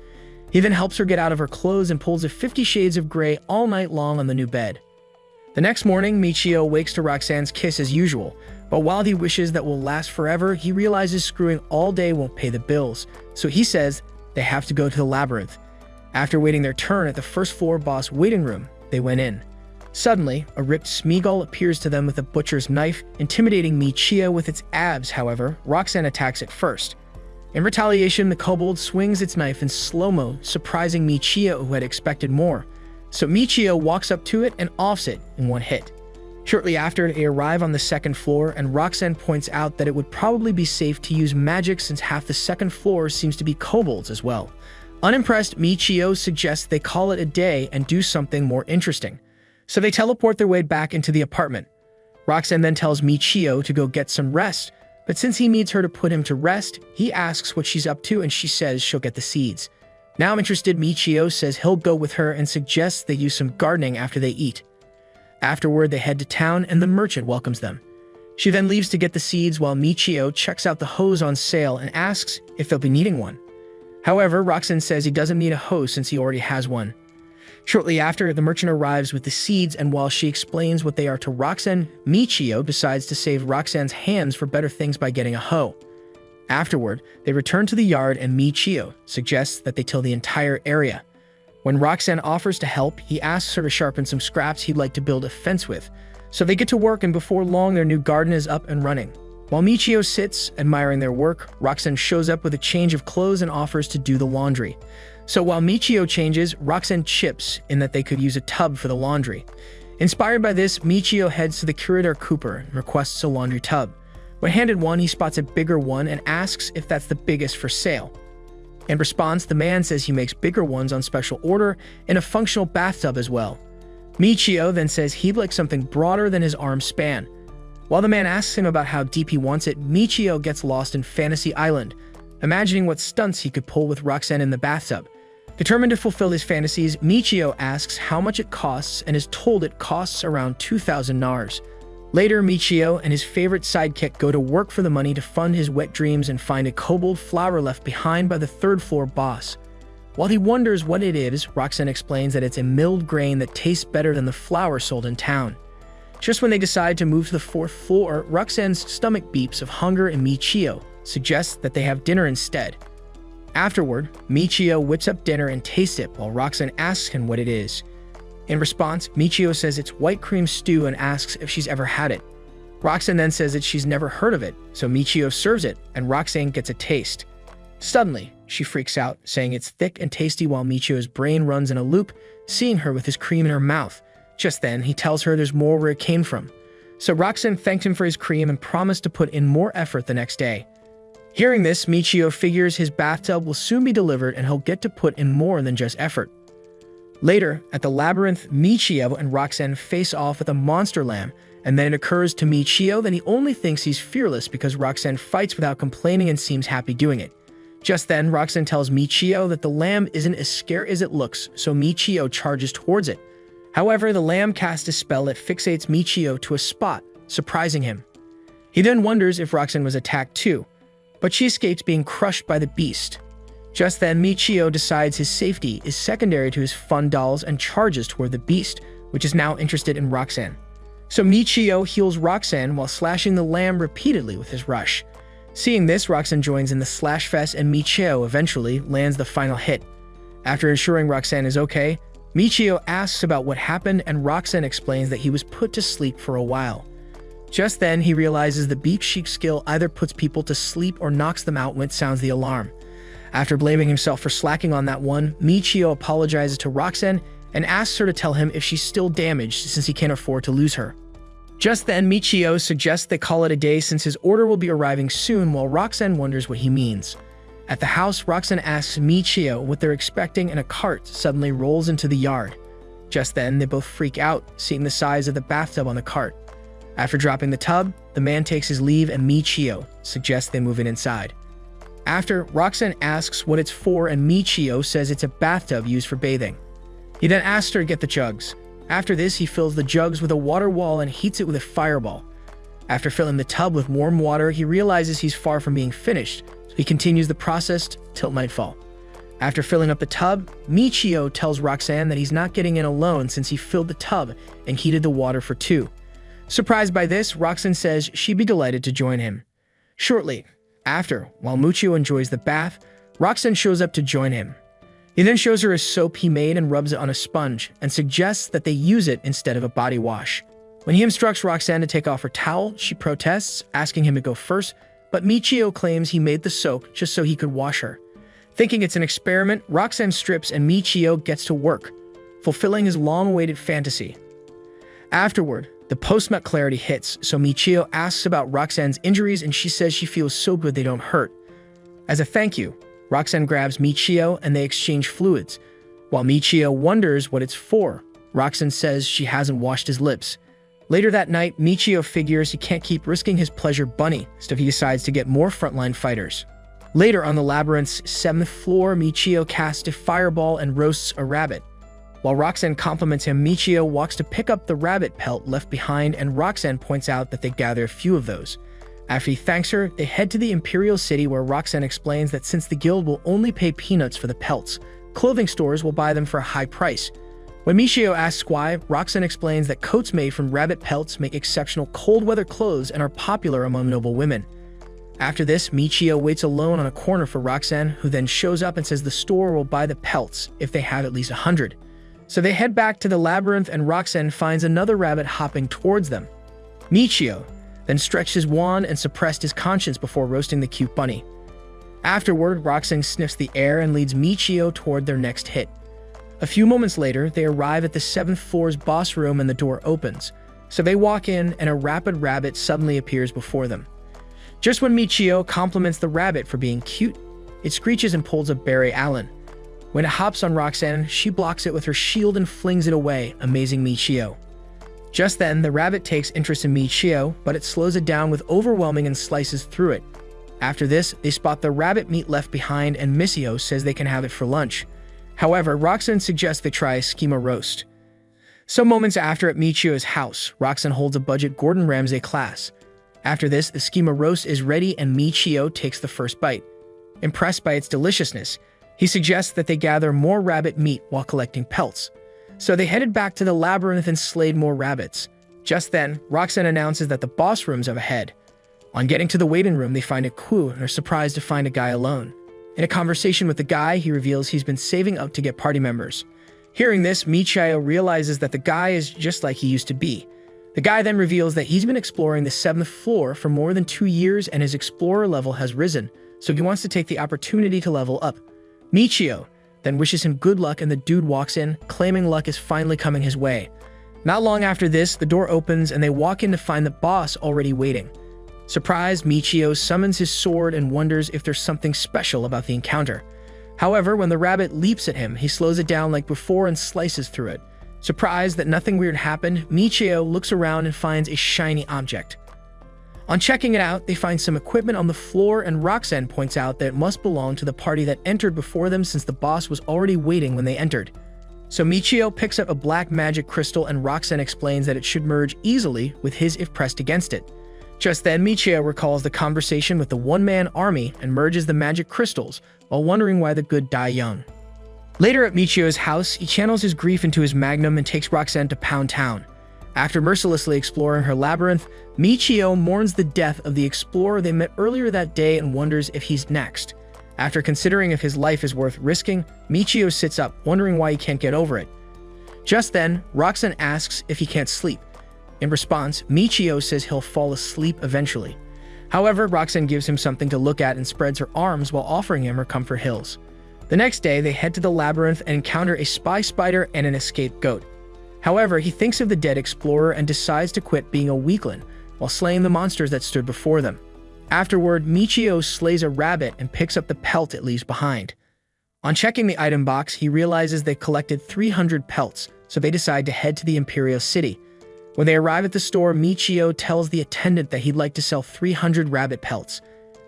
He then helps her get out of her clothes and pulls a 50 Shades of Grey all night long on the new bed. The next morning, Michio wakes to Roxanne's kiss as usual, but while he wishes that will last forever, he realizes screwing all day won't pay the bills, so he says they have to go to the labyrinth. After waiting their turn at the first floor boss waiting room, they went in. Suddenly, a ripped Smeagol appears to them with a butcher's knife, intimidating Michio with its abs. However, Roxanne attacks it first. In retaliation, the kobold swings its knife in slow-mo, surprising Michio, who had expected more. So Michio walks up to it and offs it in one hit. Shortly after, they arrive on the second floor, and Roxanne points out that it would probably be safe to use magic since half the second floor seems to be kobolds as well. Unimpressed, Michio suggests they call it a day and do something more interesting. So they teleport their way back into the apartment. Roxanne then tells Michio to go get some rest, but since he needs her to put him to rest, he asks what she's up to and she says she'll get the seeds. Now interested, Michio says he'll go with her and suggests they use some gardening after they eat. Afterward, they head to town and the merchant welcomes them. She then leaves to get the seeds while Michio checks out the hose on sale and asks if they'll be needing one. However, Roxanne says he doesn't need a hose since he already has one. Shortly after, the merchant arrives with the seeds, and while she explains what they are to Roxanne, Michio decides to save Roxanne's hands for better things by getting a hoe. Afterward, they return to the yard and Michio suggests that they till the entire area. When Roxanne offers to help, he asks her to sharpen some scraps he'd like to build a fence with. So they get to work, and before long their new garden is up and running. While Michio sits, admiring their work, Roxanne shows up with a change of clothes and offers to do the laundry. So while Michio changes, Roxanne chips in that they could use a tub for the laundry. Inspired by this, Michio heads to the Curator Cooper and requests a laundry tub. When handed one, he spots a bigger one and asks if that's the biggest for sale. In response, the man says he makes bigger ones on special order and a functional bathtub as well. Michio then says he'd like something broader than his arm span. While the man asks him about how deep he wants it, Michio gets lost in Fantasy Island, imagining what stunts he could pull with Roxanne in the bathtub. Determined to fulfill his fantasies, Michio asks how much it costs and is told it costs around 2,000 nars. Later, Michio and his favorite sidekick go to work for the money to fund his wet dreams and find a kobold flower left behind by the third floor boss. While he wonders what it is, Roxanne explains that it's a milled grain that tastes better than the flour sold in town. Just when they decide to move to the 4th floor, Roxanne's stomach beeps of hunger and Michio suggests that they have dinner instead. Afterward, Michio whips up dinner and tastes it while Roxanne asks him what it is. In response, Michio says it's white cream stew and asks if she's ever had it. Roxanne then says that she's never heard of it, so Michio serves it and Roxanne gets a taste. Suddenly, she freaks out, saying it's thick and tasty while Michio's brain runs in a loop, seeing her with his cream in her mouth. Just then, he tells her there's more where it came from. So Roxanne thanked him for his cream and promised to put in more effort the next day. Hearing this, Michio figures his bathtub will soon be delivered and he'll get to put in more than just effort. Later, at the Labyrinth, Michio and Roxanne face off with a monster lamb, and then it occurs to Michio that he only thinks he's fearless because Roxanne fights without complaining and seems happy doing it. Just then, Roxanne tells Michio that the lamb isn't as scary as it looks, so Michio charges towards it. However, the lamb casts a spell that fixates Michio to a spot, surprising him. He then wonders if Roxanne was attacked too, but she escapes being crushed by the beast. Just then, Michio decides his safety is secondary to his fun dolls and charges toward the beast, which is now interested in Roxanne. So Michio heals Roxanne while slashing the lamb repeatedly with his rush. Seeing this, Roxanne joins in the slash fest and Michio eventually lands the final hit. After ensuring Roxanne is okay, Michio asks about what happened and Roxanne explains that he was put to sleep for a while. Just then, he realizes the Beep Chic skill either puts people to sleep or knocks them out when it sounds the alarm. After blaming himself for slacking on that one, Michio apologizes to Roxanne and asks her to tell him if she's still damaged since he can't afford to lose her. Just then, Michio suggests they call it a day since his order will be arriving soon while Roxanne wonders what he means. At the house, Roxanne asks Michio what they're expecting and a cart suddenly rolls into the yard. Just then, they both freak out, seeing the size of the bathtub on the cart. After dropping the tub, the man takes his leave and Michio suggests they move in inside. After, Roxanne asks what it's for and Michio says it's a bathtub used for bathing. He then asks her to get the jugs. After this, he fills the jugs with a water wall and heats it with a fireball. After filling the tub with warm water, he realizes he's far from being finished, so he continues the process till nightfall. After filling up the tub, Michio tells Roxanne that he's not getting in alone since he filled the tub and heated the water for two. Surprised by this, Roxanne says she'd be delighted to join him. Shortly after, while Michio enjoys the bath, Roxanne shows up to join him. He then shows her a soap he made and rubs it on a sponge and suggests that they use it instead of a body wash. When he instructs Roxanne to take off her towel, she protests, asking him to go first, but Michio claims he made the soap just so he could wash her. Thinking it's an experiment, Roxanne strips and Michio gets to work, fulfilling his long-awaited fantasy. Afterward, the post-nut clarity hits, so Michio asks about Roxanne's injuries and she says she feels so good they don't hurt. As a thank you, Roxanne grabs Michio and they exchange fluids. While Michio wonders what it's for, Roxanne says she hasn't washed his lips. Later that night, Michio figures he can't keep risking his pleasure bunny, so he decides to get more frontline fighters. Later on the Labyrinth's 7th floor, Michio casts a fireball and roasts a rabbit. While Roxanne compliments him, Michio walks to pick up the rabbit pelt left behind and Roxanne points out that they gather a few of those. After he thanks her, they head to the Imperial City where Roxanne explains that since the guild will only pay peanuts for the pelts, clothing stores will buy them for a high price. When Michio asks why, Roxanne explains that coats made from rabbit pelts make exceptional cold-weather clothes and are popular among noble women. After this, Michio waits alone on a corner for Roxanne, who then shows up and says the store will buy the pelts if they have at least 100. So they head back to the Labyrinth and Roxanne finds another rabbit hopping towards them. Michio then stretched his wand and suppressed his conscience before roasting the cute bunny. Afterward, Roxanne sniffs the air and leads Michio toward their next hit. A few moments later, they arrive at the 7th floor's boss room and the door opens. So they walk in and a rapid rabbit suddenly appears before them. Just when Michio compliments the rabbit for being cute, it screeches and pulls a Barry Allen. When it hops on Roxanne, she blocks it with her shield and flings it away, amazing Michio. Just then, the rabbit takes interest in Michio, but it slows it down with overwhelming and slices through it. After this, they spot the rabbit meat left behind and Michio says they can have it for lunch. However, Roxanne suggests they try a schema roast. Some moments after at Michio's house, Roxanne holds a budget Gordon Ramsay class. After this, the schema roast is ready and Michio takes the first bite. Impressed by its deliciousness, he suggests that they gather more rabbit meat while collecting pelts. So they headed back to the Labyrinth and slayed more rabbits. Just then, Roxanne announces that the boss rooms are ahead. On getting to the waiting room, they find a clue and are surprised to find a guy alone. In a conversation with the guy, he reveals he's been saving up to get party members. Hearing this, Michio realizes that the guy is just like he used to be. The guy then reveals that he's been exploring the 7th floor for more than 2 years and his explorer level has risen, so he wants to take the opportunity to level up. Michio then wishes him good luck and the dude walks in, claiming luck is finally coming his way. Not long after this, the door opens and they walk in to find the boss already waiting. Surprised, Michio summons his sword and wonders if there's something special about the encounter. However, when the rabbit leaps at him, he slows it down like before and slices through it. Surprised that nothing weird happened, Michio looks around and finds a shiny object. On checking it out, they find some equipment on the floor and Roxanne points out that it must belong to the party that entered before them since the boss was already waiting when they entered. So Michio picks up a black magic crystal and Roxanne explains that it should merge easily with his if pressed against it. Just then, Michio recalls the conversation with the one-man army and merges the magic crystals while wondering why the good die young. Later at Michio's house, he channels his grief into his magnum and takes Roxanne to Pound Town. After mercilessly exploring her labyrinth, Michio mourns the death of the explorer they met earlier that day and wonders if he's next. After considering if his life is worth risking, Michio sits up, wondering why he can't get over it. Just then, Roxanne asks if he can't sleep. In response, Michio says he'll fall asleep eventually. However, Roxanne gives him something to look at and spreads her arms while offering him her comfort hills. The next day, they head to the labyrinth and encounter a spy spider and an escaped goat. However, he thinks of the dead explorer and decides to quit being a weakling while slaying the monsters that stood before them. Afterward, Michio slays a rabbit and picks up the pelt it leaves behind. On checking the item box, he realizes they collected 300 pelts, so they decide to head to the Imperial City. When they arrive at the store, Michio tells the attendant that he'd like to sell 300 rabbit pelts.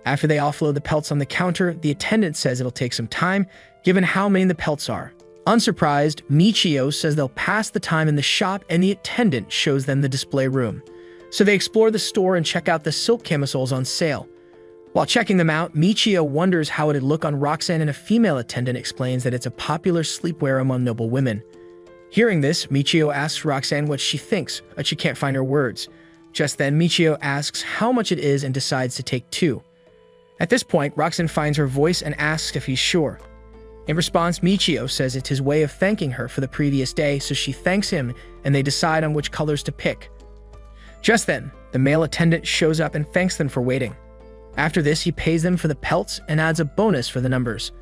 After they offload the pelts on the counter, the attendant says it'll take some time, given how many the pelts are. Unsurprised, Michio says they'll pass the time in the shop and the attendant shows them the display room. So they explore the store and check out the silk camisoles on sale. While checking them out, Michio wonders how it'd look on Roxanne and a female attendant explains that it's a popular sleepwear among noble women. Hearing this, Michio asks Roxanne what she thinks, but she can't find her words. Just then, Michio asks how much it is and decides to take 2. At this point, Roxanne finds her voice and asks if he's sure. In response, Michio says it's his way of thanking her for the previous day, so she thanks him and they decide on which colors to pick. Just then, the male attendant shows up and thanks them for waiting. After this, he pays them for the pelts and adds a bonus for the numbers.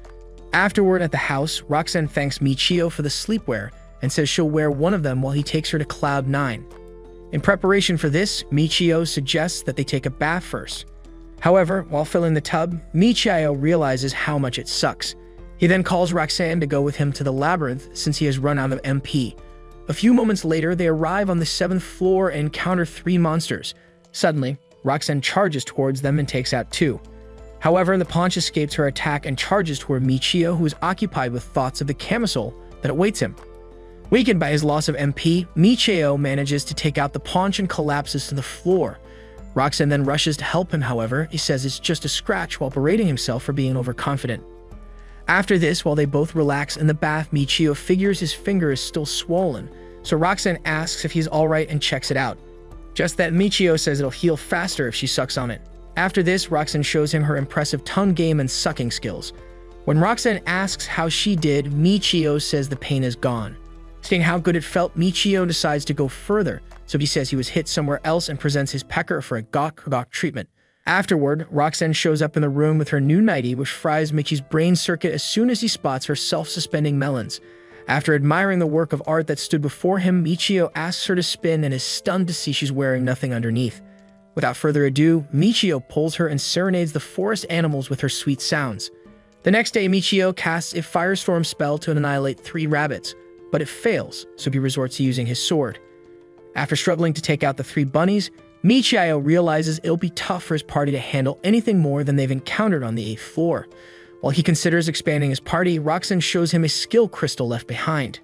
Afterward, at the house, Roxanne thanks Michio for the sleepwear and says she'll wear one of them while he takes her to Cloud 9. In preparation for this, Michio suggests that they take a bath first. However, while filling the tub, Michio realizes how much it sucks. He then calls Roxanne to go with him to the labyrinth since he has run out of MP. A few moments later, they arrive on the 7th floor and encounter 3 monsters. Suddenly, Roxanne charges towards them and takes out 2. However, the paunch escapes her attack and charges toward Michio, who is occupied with thoughts of the camisole that awaits him. Weakened by his loss of MP, Michio manages to take out the paunch and collapses to the floor. Roxanne then rushes to help him, however, he says it's just a scratch while berating himself for being overconfident. After this, while they both relax in the bath, Michio figures his finger is still swollen, so Roxanne asks if he's alright and checks it out. Just that Michio says it'll heal faster if she sucks on it. After this, Roxanne shows him her impressive tongue game and sucking skills. When Roxanne asks how she did, Michio says the pain is gone. Seeing how good it felt, Michio decides to go further, so he says he was hit somewhere else and presents his pecker for a gawk treatment. Afterward, Roxanne shows up in the room with her new nightie, which fries Mickey's brain circuit as soon as he spots her self-suspending melons. After admiring the work of art that stood before him, Michio asks her to spin and is stunned to see she's wearing nothing underneath. Without further ado, Michio pulls her and serenades the forest animals with her sweet sounds. The next day, Michio casts a firestorm spell to annihilate 3 rabbits, but it fails, so he resorts to using his sword. After struggling to take out the 3 bunnies, Michio realizes it'll be tough for his party to handle anything more than they've encountered on the 8th floor. While he considers expanding his party, Roxanne shows him a skill crystal left behind.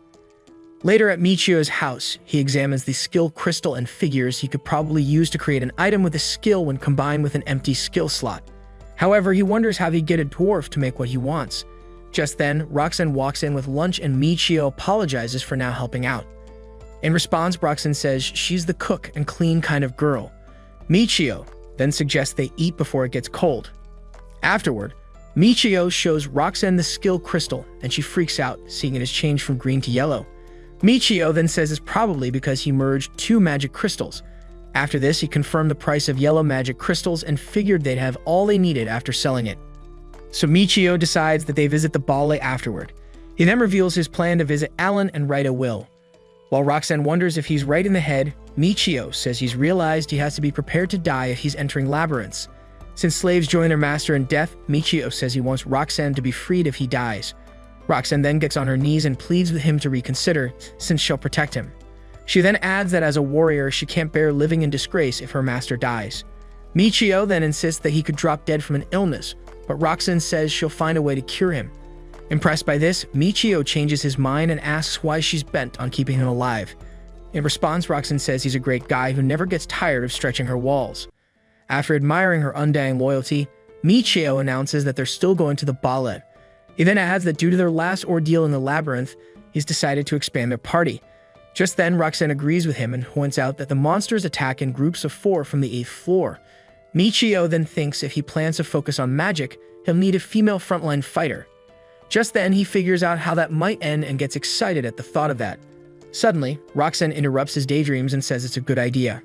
Later at Michio's house, he examines the skill crystal and figures he could probably use to create an item with a skill when combined with an empty skill slot. However, he wonders how he'd get a dwarf to make what he wants. Just then, Roxanne walks in with lunch and Michio apologizes for now helping out. In response, Roxanne says she's the cook and clean kind of girl. Michio then suggests they eat before it gets cold. Afterward, Michio shows Roxanne the skill crystal, and she freaks out, seeing it has changed from green to yellow. Michio then says it's probably because he merged 2 magic crystals. After this, he confirmed the price of yellow magic crystals and figured they'd have all they needed after selling it. So Michio decides that they visit the ballet afterward. He then reveals his plan to visit Alan and write a will. While Roxanne wonders if he's right in the head, Michio says he's realized he has to be prepared to die if he's entering labyrinths. Since slaves join their master in death, Michio says he wants Roxanne to be freed if he dies. Roxanne then gets on her knees and pleads with him to reconsider, since she'll protect him. She then adds that as a warrior, she can't bear living in disgrace if her master dies. Michio then insists that he could drop dead from an illness, but Roxanne says she'll find a way to cure him. Impressed by this, Michio changes his mind and asks why she's bent on keeping him alive. In response, Roxanne says he's a great guy who never gets tired of stretching her walls. After admiring her undying loyalty, Michio announces that they're still going to the ballet. He then adds that due to their last ordeal in the labyrinth, he's decided to expand their party. Just then, Roxanne agrees with him and points out that the monsters attack in groups of 4 from the 8th floor. Michio then thinks if he plans to focus on magic, he'll need a female frontline fighter. Just then, he figures out how that might end and gets excited at the thought of that. Suddenly, Roxanne interrupts his daydreams and says it's a good idea.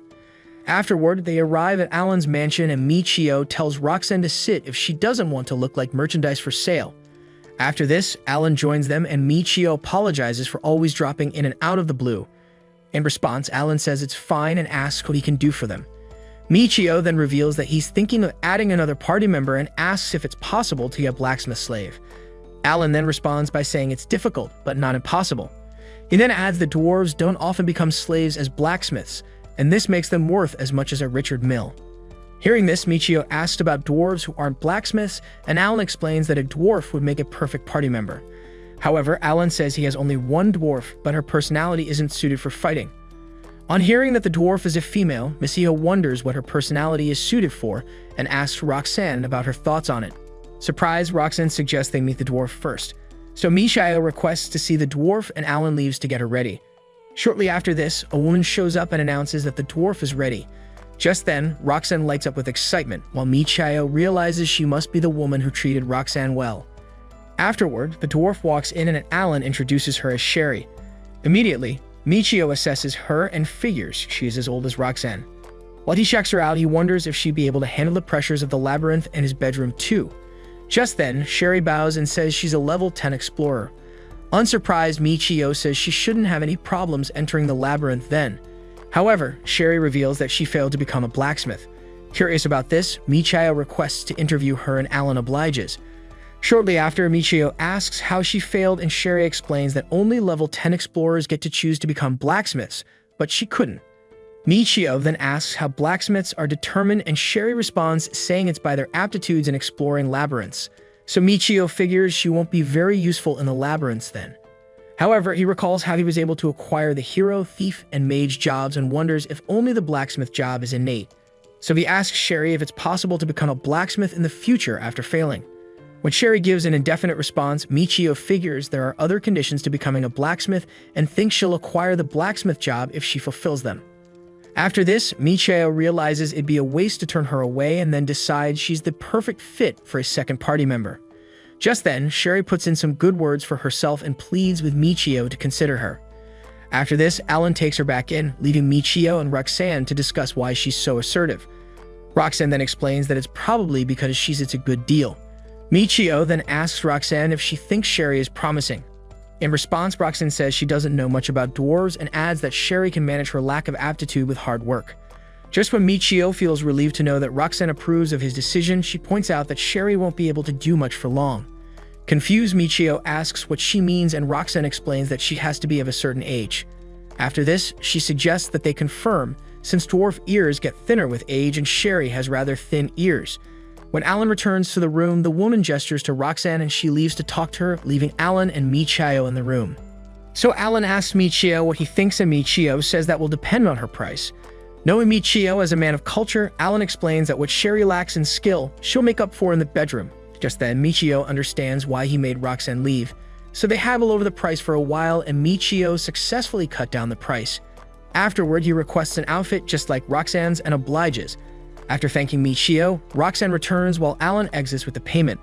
Afterward, they arrive at Alan's mansion and Michio tells Roxanne to sit if she doesn't want to look like merchandise for sale. After this, Alan joins them and Michio apologizes for always dropping in and out of the blue. In response, Alan says it's fine and asks what he can do for them. Michio then reveals that he's thinking of adding another party member and asks if it's possible to get a blacksmith slave. Alan then responds by saying it's difficult, but not impossible. He then adds that dwarves don't often become slaves as blacksmiths, and this makes them worth as much as a Richard Mill. Hearing this, Michio asks about dwarves who aren't blacksmiths, and Alan explains that a dwarf would make a perfect party member. However, Alan says he has only one dwarf, but her personality isn't suited for fighting. On hearing that the dwarf is a female, Michio wonders what her personality is suited for and asks Roxanne about her thoughts on it. Surprised, Roxanne suggests they meet the dwarf first. So Michio requests to see the dwarf and Alan leaves to get her ready. Shortly after this, a woman shows up and announces that the dwarf is ready. Just then, Roxanne lights up with excitement, while Michio realizes she must be the woman who treated Roxanne well. Afterward, the dwarf walks in and Alan introduces her as Sherry. Immediately, Michio assesses her and figures she is as old as Roxanne. While he checks her out, he wonders if she'd be able to handle the pressures of the labyrinth and his bedroom too. Just then, Sherry bows and says she's a level 10 explorer. Unsurprised, Michio says she shouldn't have any problems entering the labyrinth then. However, Sherry reveals that she failed to become a blacksmith. Curious about this, Michio requests to interview her and Alan obliges. Shortly after, Michio asks how she failed and Sherry explains that only level 10 explorers get to choose to become blacksmiths, but she couldn't. Michio then asks how blacksmiths are determined and Sherry responds saying it's by their aptitudes in exploring labyrinths. So Michio figures she won't be very useful in the labyrinths then. However, he recalls how he was able to acquire the hero, thief, and mage jobs and wonders if only the blacksmith job is innate. So he asks Sherry if it's possible to become a blacksmith in the future after failing. When Sherry gives an indefinite response, Michio figures there are other conditions to becoming a blacksmith and thinks she'll acquire the blacksmith job if she fulfills them. After this, Michio realizes it'd be a waste to turn her away and then decides she's the perfect fit for a second party member. Just then, Sherry puts in some good words for herself and pleads with Michio to consider her. After this, Alan takes her back in, leaving Michio and Roxanne to discuss why she's so assertive. Roxanne then explains that it's probably because it's a good deal. Michio then asks Roxanne if she thinks Sherry is promising. In response, Roxanne says she doesn't know much about dwarves and adds that Sherry can manage her lack of aptitude with hard work. Just when Michio feels relieved to know that Roxanne approves of his decision, she points out that Sherry won't be able to do much for long. Confused, Michio asks what she means and Roxanne explains that she has to be of a certain age. After this, she suggests that they confirm, since dwarf ears get thinner with age and Sherry has rather thin ears. When Alan returns to the room, the woman gestures to Roxanne and she leaves to talk to her, leaving Alan and Michio in the room. So Alan asks Michio what he thinks and Michio says that will depend on her price. Knowing Michio as a man of culture, Alan explains that what Sherry lacks in skill, she'll make up for in the bedroom. Just then, Michio understands why he made Roxanne leave, so they haggle over the price for a while and Michio successfully cut down the price. Afterward, he requests an outfit just like Roxanne's and obliges. After thanking Michio, Roxanne returns while Alan exits with the payment.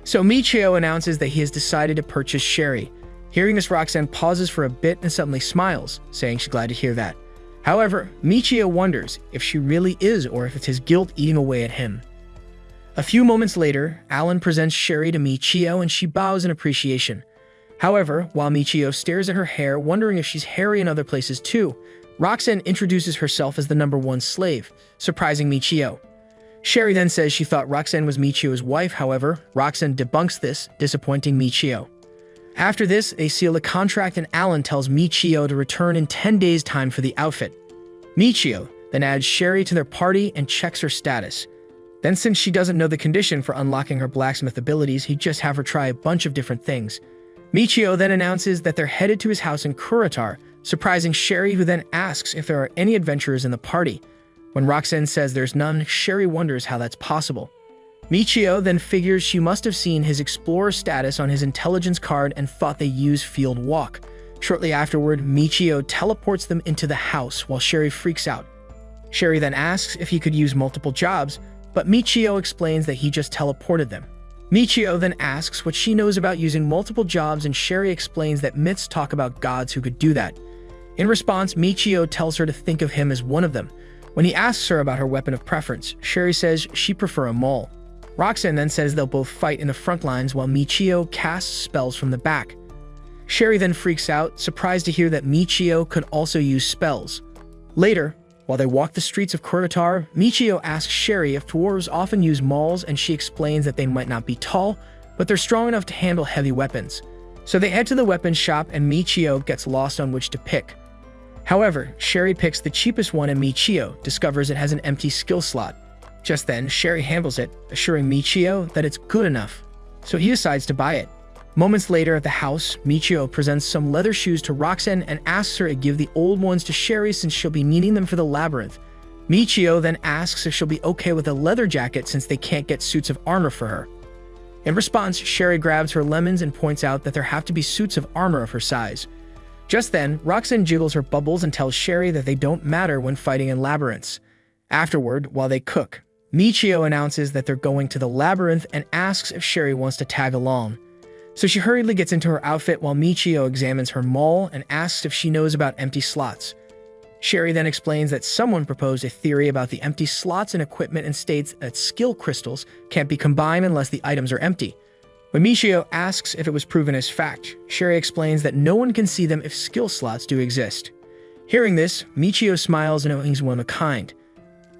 So Michio announces that he has decided to purchase Sherry. Hearing this, Roxanne pauses for a bit and suddenly smiles, saying she's glad to hear that. However, Michio wonders if she really is or if it's his guilt eating away at him. A few moments later, Alan presents Sherry to Michio and she bows in appreciation. However, while Michio stares at her hair, wondering if she's hairy in other places too, Roxanne introduces herself as the #1 slave, surprising Michio. Sherry then says she thought Roxanne was Michio's wife. However, Roxanne debunks this, disappointing Michio. After this, they seal a contract and Alan tells Michio to return in 10 days' time for the outfit. Michio then adds Sherry to their party and checks her status. Then, since she doesn't know the condition for unlocking her blacksmith abilities, he'd just have her try a bunch of different things. Michio then announces that they're headed to his house in Kuritar, surprising Sherry, who then asks if there are any adventurers in the party. When Roxanne says there's none, Sherry wonders how that's possible. Michio then figures she must have seen his explorer status on his intelligence card and thought they use field walk. Shortly afterward, Michio teleports them into the house while Sherry freaks out. Sherry then asks if he could use multiple jobs, but Michio explains that he just teleported them. Michio then asks what she knows about using multiple jobs and Sherry explains that myths talk about gods who could do that. In response, Michio tells her to think of him as one of them. When he asks her about her weapon of preference, Sherry says she'd prefer a maul. Roxanne then says they'll both fight in the front lines while Michio casts spells from the back. Sherry then freaks out, surprised to hear that Michio could also use spells. Later, while they walk the streets of Kuritar, Michio asks Sherry if dwarves often use mauls and she explains that they might not be tall, but they're strong enough to handle heavy weapons. So they head to the weapons shop and Michio gets lost on which to pick. However, Sherry picks the cheapest one and Michio discovers it has an empty skill slot. Just then, Sherry handles it, assuring Michio that it's good enough, so he decides to buy it. Moments later at the house, Michio presents some leather shoes to Roxanne and asks her to give the old ones to Sherry since she'll be needing them for the labyrinth. Michio then asks if she'll be okay with a leather jacket since they can't get suits of armor for her. In response, Sherry grabs her lemons and points out that there have to be suits of armor of her size. Just then, Roxanne jiggles her bubbles and tells Sherry that they don't matter when fighting in labyrinths. Afterward, while they cook, Michio announces that they're going to the labyrinth and asks if Sherry wants to tag along. So she hurriedly gets into her outfit while Michio examines her maul and asks if she knows about empty slots. Sherry then explains that someone proposed a theory about the empty slots in equipment and states that skill crystals can't be combined unless the items are empty. When Michio asks if it was proven as fact, Sherry explains that no one can see them if skill slots do exist. Hearing this, Michio smiles and knows he's one of a kind.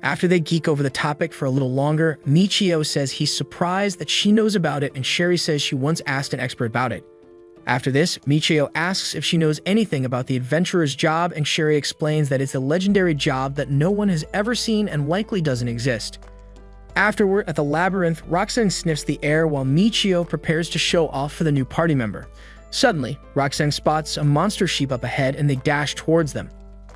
After they geek over the topic for a little longer, Michio says he's surprised that she knows about it and Sherry says she once asked an expert about it. After this, Michio asks if she knows anything about the adventurer's job and Sherry explains that it's a legendary job that no one has ever seen and likely doesn't exist. Afterward, at the labyrinth, Roxanne sniffs the air while Michio prepares to show off for the new party member. Suddenly, Roxanne spots a monster sheep up ahead and they dash towards them.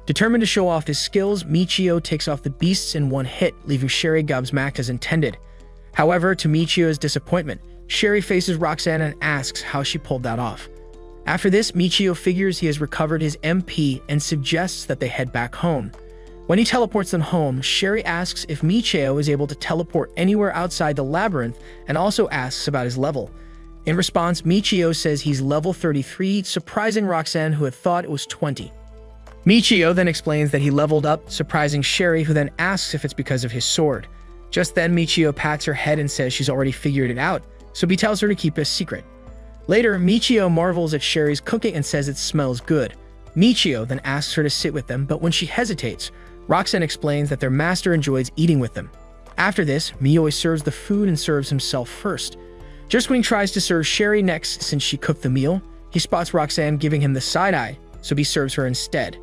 Determined to show off his skills, Michio takes off the beasts in one hit, leaving Sherry gobsmacked as intended. However, to Michio's disappointment, Sherry faces Roxanne and asks how she pulled that off. After this, Michio figures he has recovered his MP and suggests that they head back home. When he teleports them home, Sherry asks if Michio is able to teleport anywhere outside the labyrinth and also asks about his level. In response, Michio says he's level 33, surprising Roxanne, who had thought it was 20. Michio then explains that he leveled up, surprising Sherry, who then asks if it's because of his sword. Just then, Michio pats her head and says she's already figured it out, so he tells her to keep it a secret. Later, Michio marvels at Sherry's cooking and says it smells good. Michio then asks her to sit with them, but when she hesitates, Roxanne explains that their master enjoys eating with them. After this, Mioi serves the food and serves himself first. Just when he tries to serve Sherry next since she cooked the meal, he spots Roxanne giving him the side-eye, so he serves her instead.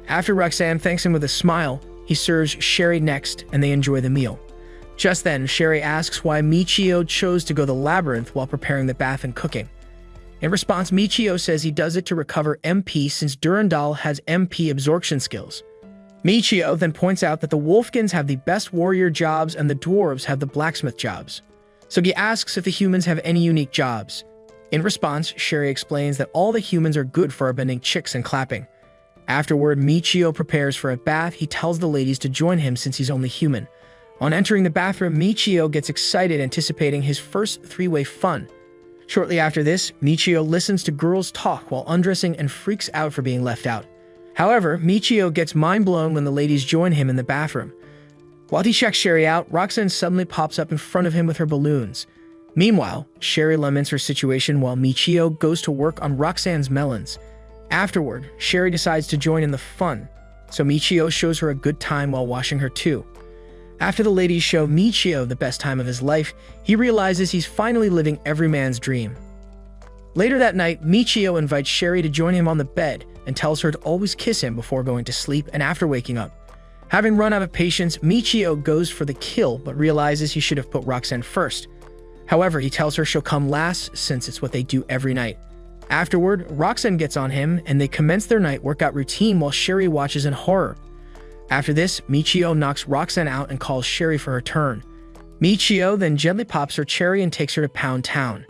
After Roxanne thanks him with a smile, he serves Sherry next and they enjoy the meal. Just then, Sherry asks why Michio chose to go to the labyrinth while preparing the bath and cooking. In response, Michio says he does it to recover MP since Durandal has MP absorption skills. Michio then points out that the Wolfkins have the best warrior jobs and the dwarves have the blacksmith jobs. So he asks if the humans have any unique jobs. In response, Sherry explains that all the humans are good for bending chicks and clapping. Afterward, Michio prepares for a bath. He tells the ladies to join him since he's only human. On entering the bathroom, Michio gets excited, anticipating his first three-way fun. Shortly after this, Michio listens to girls talk while undressing and freaks out for being left out. However, Michio gets mind-blown when the ladies join him in the bathroom. While he checks Sherry out, Roxanne suddenly pops up in front of him with her balloons. Meanwhile, Sherry laments her situation while Michio goes to work on Roxanne's melons. Afterward, Sherry decides to join in the fun, so Michio shows her a good time while washing her too. After the ladies show Michio the best time of his life, he realizes he's finally living every man's dream. Later that night, Michio invites Sherry to join him on the bed and tells her to always kiss him before going to sleep and after waking up. Having run out of patience, Michio goes for the kill but realizes he should have put Roxanne first. However, he tells her she'll come last since it's what they do every night. Afterward, Roxanne gets on him and they commence their night workout routine while Sherry watches in horror. After this, Michio knocks Roxanne out and calls Sherry for her turn. Michio then gently pops her cherry and takes her to Pound Town.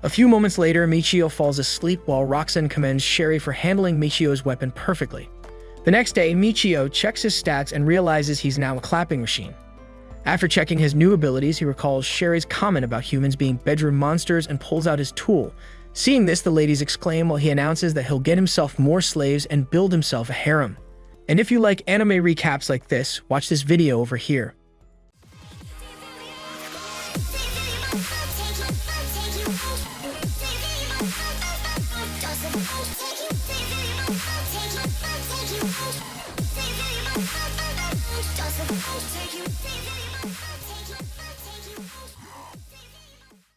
A few moments later, Michio falls asleep while Roxanne commends Sherry for handling Michio's weapon perfectly. The next day, Michio checks his stats and realizes he's now a clapping machine. After checking his new abilities, he recalls Sherry's comment about humans being bedroom monsters and pulls out his tool. Seeing this, the ladies exclaim while he announces that he'll get himself more slaves and build himself a harem. And if you like anime recaps like this, watch this video over here.